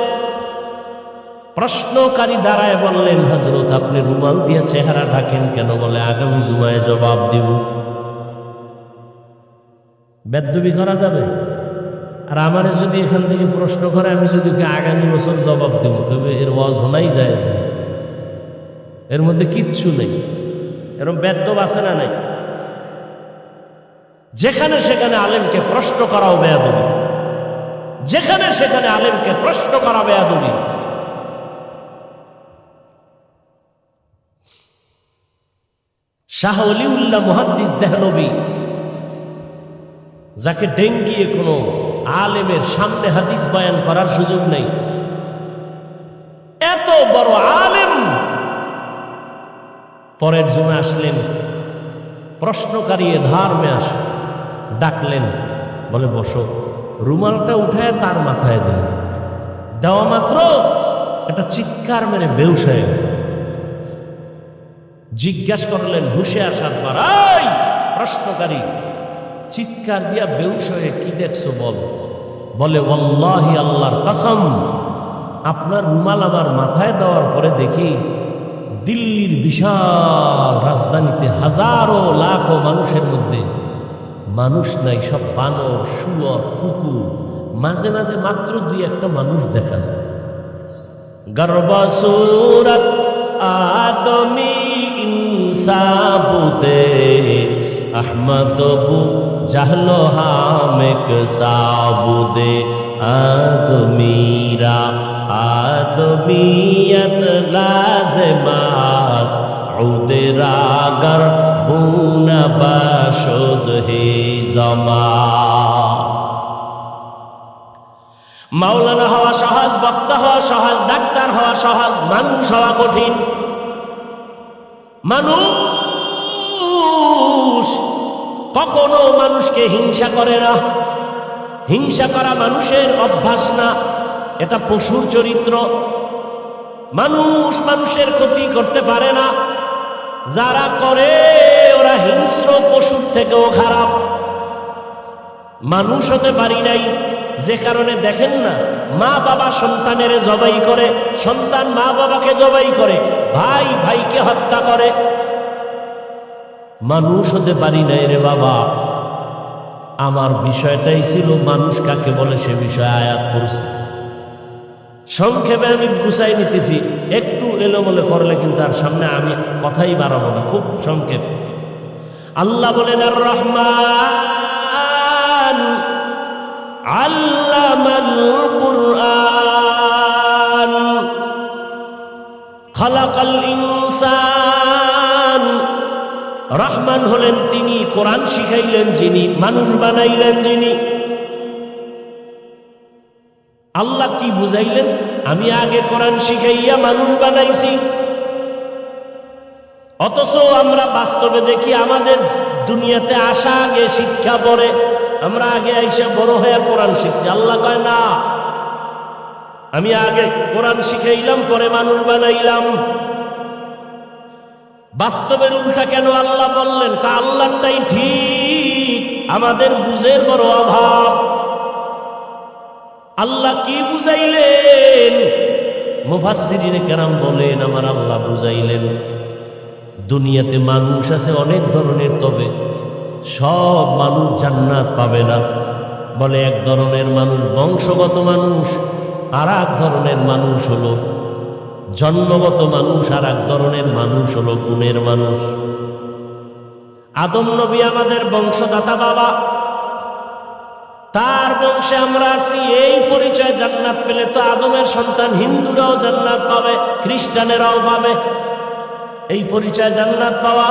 প্রশ্নকারী দাঁড়ায় বললেন, হযরত আপনি রুমাল দিয়ে চেহারা ঢাকেন কেন? বলে আগামী জুমায় জবাব দিব। বেদ্যবি করা যাবে? আর আমারে যদি এখান থেকে প্রশ্ন করে, আমি যদি আগামী বছর জবাব দেব, তবে এর ওয়াজ হোনাই যায়, এর মধ্যে কিচ্ছু নেই। এরকম বেদ্যব আছে না নাই? যেখানে সেখানে আলেমকে প্রশ্ন করাও বেয়াদবি, যেখানে সেখানে আলেমকে প্রশ্ন করা বেয়াদবি। শাহ ওলিউল্লাহ মুহাদ্দিস দেহলভী, যাকে ডেঙ্গিয়ে কোনো আলেমের সামনে হাদিস বয়ান করার সুযোগ নেই, এত বড় আলেম, পরের জুমে আসলেন, প্রশ্নকারী ধার মে আস ডাকলেন, বলে বসো। রুমালটা উঠায় তার মাথায় দিল, দেওয়া মাত্র একটা চিৎকার মেরে বেহুশ হয়ে গেল। জিজ্ঞাসা করলেন হুশে আসার পর, এই প্রশ্নকারী, চিৎকার দিয়া বেহুশ হয়ে কি দেখছো বল? বলে ওয়াল্লাহি আল্লাহর কসম, আপনার রুমাল আমার মাথায় দেওয়ার পরে দেখি দিল্লির বিশাল রাজধানীতে হাজারো লাখো মানুষের মধ্যে মানুষ নাই, সব বানর, শুয়োর, কুকুর, মাঝে মাঝে মাত্র দুই একটা মানুষ দেখা যায়। গর্বা সুরত আদমি ইনসাবুতে আহমদ বু জাহলো হামেক সাবুদে আদমিরা আদমিয়ত লাজমাস উদরাগর বুনা বাশদ হে জমাস। মাওলানা হওয়া সহজ, বক্তা হওয়া সহজ, ডাক্তার হওয়া সহজ, মানুষ হওয়া কঠিন। মানুষ কখনো মানুষকে হিংসা করে না, হিংসা করা মানুষের অভ্যাস না, এটা পশুর চরিত্র। মানুষ মানুষের ক্ষতি করতে পারে না, যারা করে ওরা হিংস্র পশুর থেকেও খারাপ। মানুষ হতে পারি নাই, যে কারণে দেখেন না মা বাবা সন্তানের জবাই করে, সন্তান মা বাবাকে জবাই করে, ভাই ভাইকে হত্যা করে। মানুষ হতে পারি নাই রে বাবা। আমার বিষয়টাই ছিল মানুষ কাকে বলে, সে বিষয়ে আয়াত পড়ছে। সংক্ষেপে আমি গুছাই নিতেছি, একটু এলোমেলো করলে কিন্তু আর সামনে আমি কথাই বাড়াবো না, খুব সংক্ষেপ। আল্লাহ বলেন আর রহমান আল্লামাল কুরআন খালাকাল ইনসান। রহমান হলেন তিনি, কোরআন শিখাইলেন যিনি, মানুষ বানাইলেন যিনি। আল্লাহ কি বুঝাইলেন? আমি আগে কোরআন শিখাইয়া মানুষ বানাইছি। অথচ আমরা বাস্তবে দেখি আমাদের দুনিয়াতে আসা আগে শিক্ষা পরে, আমরা আগে আইসা বড় হয়ে কোরআন শিখছি। আল্লাহ কয় না, আমি আগে কোরআন শিখাইলাম পরে মানুষ বানাইলাম। বাস্তবের উল্টা কেন আল্লাহ বললেন? আল্লাহটাই ঠিক, আমাদের বুঝের বড় অভাব। আল্লাহ কি বুঝাইলেন? মুফাসসিরিনে কেরাম বলেন, আমার আল্লাহ বুঝাইলেন দুনিয়াতে মানুষ আছে অনেক ধরনের, তবে সব মানুষ জান্নাত পাবে না। বলে এক ধরনের মানুষ বংশগত মানুষ, আর এক ধরনের মানুষ হলো জন্মগত মানুষ, আর এক ধরনের মানুষ হলো গুণের মানুষ। আদম নবী আমাদের বংশদাতা বাবা, তার বংশে আমরা আছি, এই পরিচয় জান্নাত পেলে তো আদমের সন্তান হিন্দুরাও জান্নাত পাবে, খ্রিস্টানেরাও পাবে। এই পরিচয় জান্নাত পাওয়া,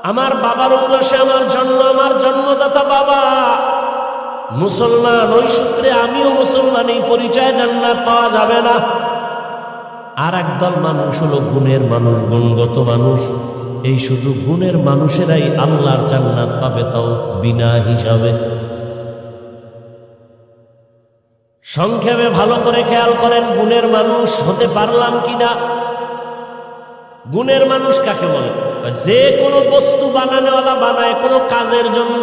আমার বাবার ঔরসে আমার জন্ম, আমার জন্মদাতা বাবা মুসলমান, ওই সূত্রে আমিও মুসলমান, এই পরিচয় জান্নাত পাওয়া যাবে না। আর একদল মানুষ হলো গুণের মানুষ, গুণগত মানুষ। এই শুধু গুণের মানুষেরাই আল্লাহর জান্নাত পাবে, তাও বিনা হিসাবে। সংক্ষেপে ভালো করে খেয়াল করেন, গুণের মানুষ হতে পারলাম কিনা। গুণের মানুষ কাকে বলে? যে কোনো বস্তু বানানোওয়ালা বানায় কোনো কাজের জন্য,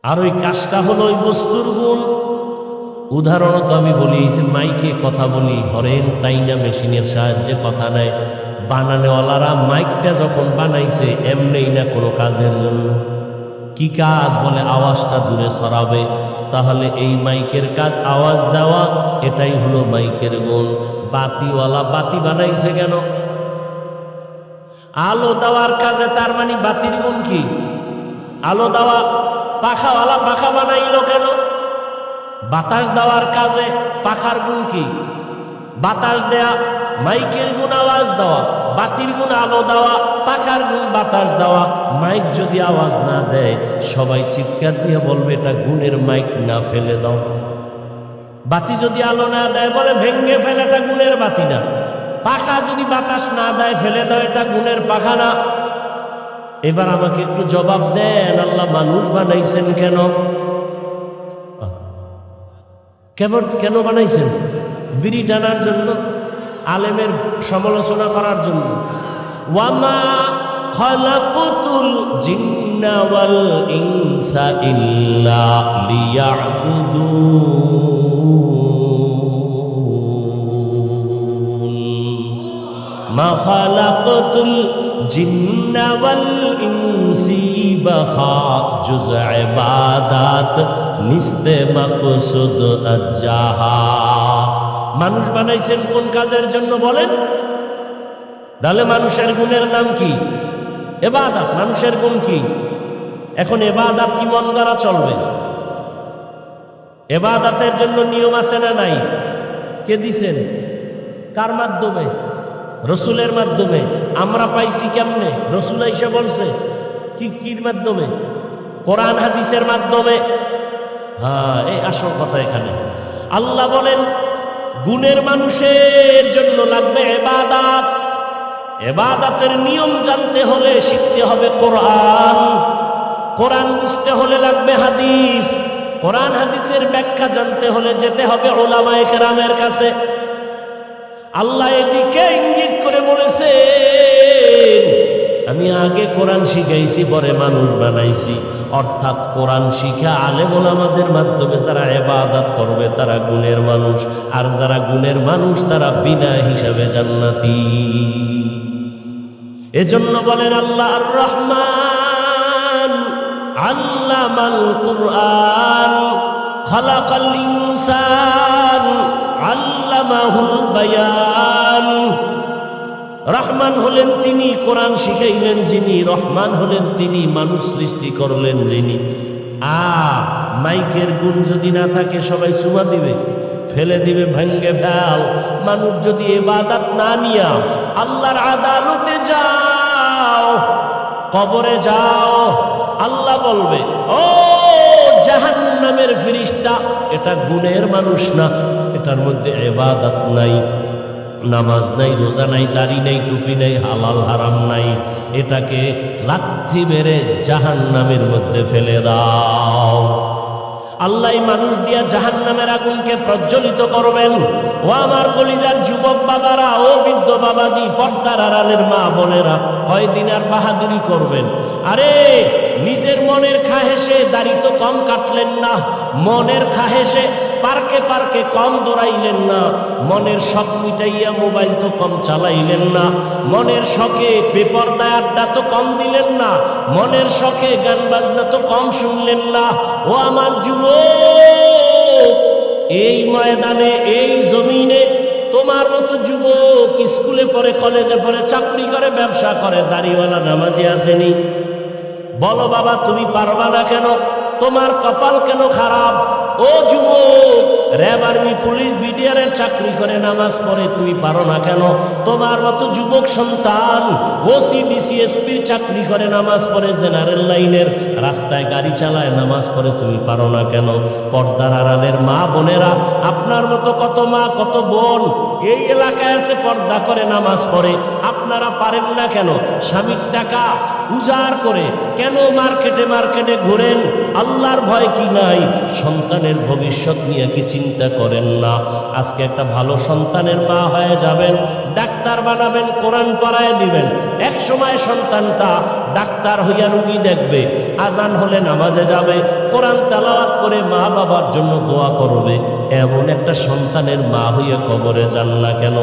আর ওই কাজটা হলো ওই বস্তুর গুণ। উদাহরণত আমি বলি, এই যে মাইকে কথা বলি, হরেন টাইনা মেশিনের সাহায্যে কথা নেয়, বানানোওয়ালারা মাইকটা যখন বানাইছে এমনি না কোনো কাজের জন্য। কি কাজ? বলে আওয়াজটা দূরে ছড়াবে। তাহলে এই মাইকের কাজ আওয়াজ দেওয়া, এটাই হলো মাইকের গুণ। বাতিওয়ালা বাতি বানাইছে কেন? আলো দেওয়ার কাজে, তার মানে বাতির গুণ কি? আলো দেওয়া। পাখাওয়ালা পাখা বানাইলো কেন? বাতাস দেওয়ার কাজে, পাখার গুণ কি? বাতাস দেয়া। মাইকের গুণ আওয়াজ দেওয়া, বাতির গুণ আলো দেওয়া, পাখার গুণ বাতাস দেওয়া। মাইক যদি আওয়াজ না দেয়, সবাই চিৎকার দিয়ে বলবে এটা গুণের মাইক না, ফেলে দাও। বাতি যদি আলো না দেয়, বলে ভেঙ্গে ফেলে, এটা গুণের বাতি না। পাখা যদি বাতাস না দেয়, ফেলে দাও, এটা গুণের পাখা না। এবার আমাকে একটু জবাব দেন, আল্লাহ মানুষ বানাইছেন কেন? কেন বানাইছেন? বিড়ি টানার জন্য? আলেমের সমালোচনা করার জন্য? ওয়ামা খালাকুতুল জিন্না ওয়াল ইনসা ইল্লা লিয়াবুদুন। মা খালাকুতুল জিন্না ওয়াল ইনসি বাখা জুজ ইবাদাত নিস্তে মাকসুদ আজ্জাহা। মানুষ বানাইছেন কোন কাজের জন্য বলেন? তাহলে মানুষের গুণের নাম কি? ইবাদত। মানুষের গুণ কি? এখন ইবাদত কি মন দ্বারা চলবে? ইবাদতের জন্য নিয়ম আছে না নাই? কে দিছেন? কার মাধ্যমে? রসুলের মাধ্যমে। আমরা পাইছি কেমনে? রসুল আইসা বলছে। কির মাধ্যমে? কোরআন হাদিসের মাধ্যমে। হ্যাঁ, এই আসল কথা এখানে। আল্লাহ বলেন গুণের মানুষের জন্য লাগবে ইবাদত। ইবাদতের নিয়ম জানতে হলে শিখতে হবে কোরআন। কোরআন বুঝতে হলে লাগবে হাদিস। কোরআন হাদিসের ব্যাখ্যা জানতে হলে যেতে হবে উলামায়ে কেরামের কাছে। আল্লাহ এদিকে ইঙ্গিত করে বলেছেন, আমি আগে কোরআন শিখাইছি, পরে মানুষ বানাইছি। অর্থাৎ কোরআন শিখা আলেম ওলামাদের মাধ্যমে যারা ইবাদত করবে তারা গুণের মানুষ, আর যারা গুণের মানুষ তারা বিনা হিসাবে জান্নাতি। এজন্য বলেন আল্লাহ আর রহমান আল্লামাল কুরআন খালাকাল ইনসান আল্লামাহুল বায়ান। রহমান হলেন তিনি, কোরআন শিখাইলেন যিনি। রহমান হলেন তিনি, মানুষ সৃষ্টি করলেন যিনি। মাইকের গুণ যদি না থাকে সবাই চুমা দিবে, ফেলে দিবে, ভাঙ্গে ফেল। মানুষ যদি ইবাদত না নিয়া আল্লাহর আদালতে যাও, কবরে যাও, আল্লাহ বলবে ও জাহান্নামের ফেরেশতা, এটা গুণের মানুষ না, এটার মধ্যে ইবাদত নাই, নামাজ নাই, রোজা নাই, দাড়ি নাই, টুপি নাই, হালাল হারাম নাই, এটাকে লাথি মেরে জাহান্নামের মধ্যে ফেলে দাও। আল্লাহ মানুষ দিয়া জাহান্নামের আগুনকে প্রজ্বলিত করবেন। ও আমার কলিজার যুবক বাবারা, ও বৃদ্ধ বাবাজি, পর্দার আড়ালের মা বোনেরা, কয়দিন আর বাহাদুরি করবেন? আরে নিজের মনের খাহেসে দাড়ি তো কম কাটলেন না, মনের খাহেসে পার্কে পার্কে কম দৌড়াইলেন না, মনের শখ মিটাইয়া মোবাইল তো কম চালাইলেন না, মনের শখে বেপরদায় আড্ডা তো কম দিলেন না, মনের শখে গান বাজনা তো কম শুনলেন না। ও আমার যুবক, এই ময়দানে, এই জমিনে তোমার মতো যুবক স্কুলে পড়ে, কলেজে পড়ে, চাকরি করে, ব্যবসা করে, দাড়িওয়ালা নামাজি আসেনি? বলো বাবা, তুমি পারবা না কেন? তোমার কপাল কেন খারাপ? ও যুবক, র্যাব, আর্মি, পুলিশ, বিডিআরের চাকরি করে, নামাজ পড়ে, তুমি পারো না কেন? তোমার মতো যুবক সন্তান ওসি ডিসিএসপি চাকরি করে, নামাজ পড়ে, জেনারেল লাইনের রাস্তায় গাড়ি চালায়, নামাজ পড়ে, তুমি পারো না কেন? পর্দার আড়ালের মা বোনেরা, আপনার মতো কত মা, কত বোন এই এলাকায় আছে, পর্দা করে, নামাজ পড়ে, আপনারা পারেন না কেন? স্বামীর টাকা উজাড় করে কেন মার্কেটে মার্কেটে ঘোরেন? আল্লাহর ভয় কি নাই? সন্তানের ভবিষ্যৎ নিয়ে কি চিন্তা করেন না? আজকে একটা ভালো সন্তানের মা হয়ে যাবেন, ডাক্তার বানাবেন, কোরআন পড়ায় দিবেন, এক সময় সন্তানটা ডাক্তার হইয়া রুগী দেখবে, আজান হলে নামাজে যাবে, কোরআন তেলাওয়াত করে মা বাবার জন্য দোয়া করবে। এমন একটা সন্তানের মা হইয়া কবরে যান না কেন?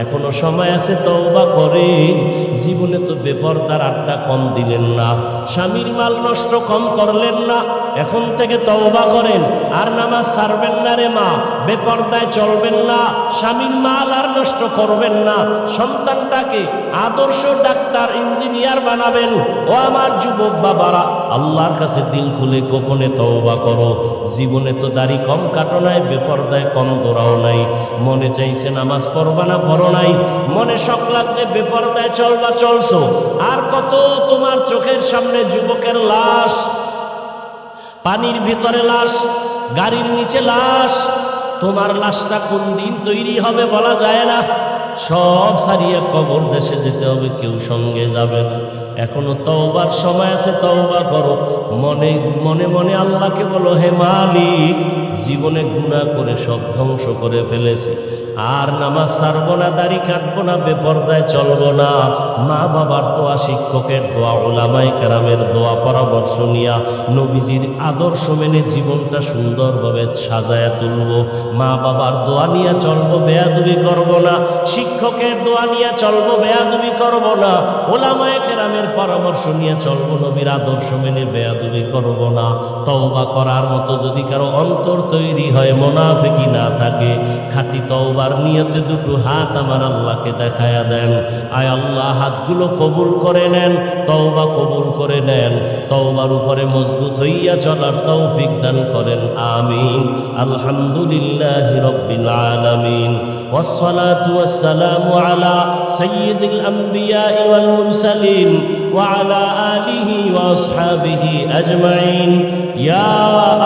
এখনো সময় আছে, তওবা করেন। জীবনে তো বেপরদার আড্ডা কম দিলেন না, স্বামীর মাল নষ্ট কম করলেন না, এখন থেকে তওবা করেন, আর নামাজ ছাড়বেন না রে মা, বেপরদায় চলবেন না, স্বামীর মাল আর নষ্ট করবেন না, সন্তানটাকে আদর্শ ডাক্তার, ইঞ্জিনিয়ার বানাবেন। ও আমার যুবক বাবারা, আল্লাহর কাছে দিল খুলে গোপনে তওবা করো। জীবনে তো দাড়ি কম কাটো নাই, বেপরদায় কম দৌড়াও নাই, মনে চাইছে নামাজ পড়বা না, পড়ো নাই, মনে শখ লাগছে বেপরদায় চলবা, চলছো। আর কত তোমার চোখের সামনে যুবকের লাশ, পানির ভিতরে লাশ, গাড়ির নিচে লাশ। তোমার লাশটা কোন দিন তৈরি হবে বলা যায় না। সব সারিয়া কবর দেশে যেতে হবে, কেউ সঙ্গে যাবে না। এখনো তওবার সময় আছে, তওবা করো। মনে মনে মনে আল্লাহকে বলো, হে মালিক, জীবনে গুনাহ করে সব ধ্বংস করে ফেলেছি, আর নামাজ ছাড়বো না, দাড়ি কাটবো না, বেপরদায় চলবো না। মা বাবার দোয়া, শিক্ষকের দোয়া, উলামায়ে কেরামের দোয়া, পরামর্শ নিয়া নবীজির আদর্শ মেনে জীবনটা সুন্দরভাবে সাজায়া তুলবো। মা বাবার দোয়া নিয়ে চলবো, বেয়াদবি করবো না। শিক্ষকের দোয়া নিয়ে চলবো, বেয়াদবি করবো না। উলামায়ে কেরামের পরামর্শ নিয়ে চলবো, নবীর আদর্শ মেনে বেয়াদবি করবো না। তওবা করার মতো যদি কারো অন্তর তৈরি হয়, মুনাফিকি না থাকে, খাঁটি তওবার নিয়তে দুটো হাত আমার আল্লাহকে দেখায়া দেন। আয় আল্লাহ, হাতগুলো কবুল করে নেন, তওবা কবুল করে নেন, তওবার উপরে মজবুত হইয়া চলার তৌফিক দান করেন। আমিন। আলহামদুলিল্লাহি রাব্বিল আলামিন। والصلاة والسلام على سيد الأنبياء والمرسلين وعلى آله وأصحابه أجمعين يا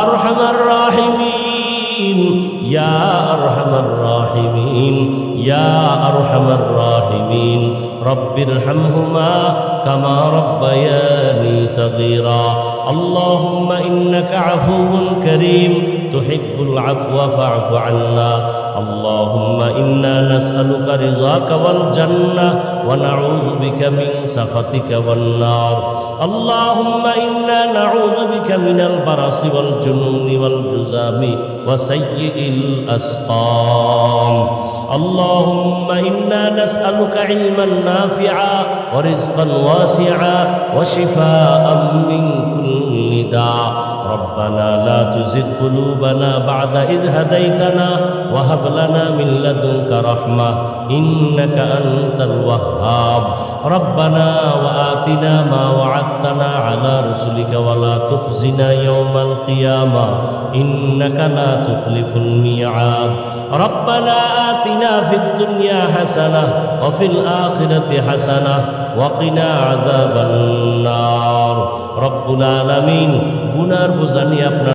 أرحم الراحمين يا أرحم الراحمين يا أرحم الراحمين رب ارحمهما كما ربياني صغيرا اللهم إنك عفو كريم تحب العفو فاعف عنا اللهم إنا نسألك رضاك والجنة ونعوذ بك من سخطك والنار اللهم إنا نعوذ بك من البرص والجنون والجذام وسيء الأسقام اللهم إنا نسألك علما نافعا ورزقا واسعا وشفاء من كل داء ربنا لا تزغ قلوبنا بعد إذ هديتنا وهب لنا من لدنك رحمة إنك أنت الوهاب ربنا وآتنا ما وعدتنا على رسلك ولا تخزنا يوم القيامة إنك لا تخلف الميعاد ربنا آتنا في الدنيا حسنة وفي الآخرة حسنة وقنا عذاب النار رب العالمين গুনার বোঝা নিয়ে আপনার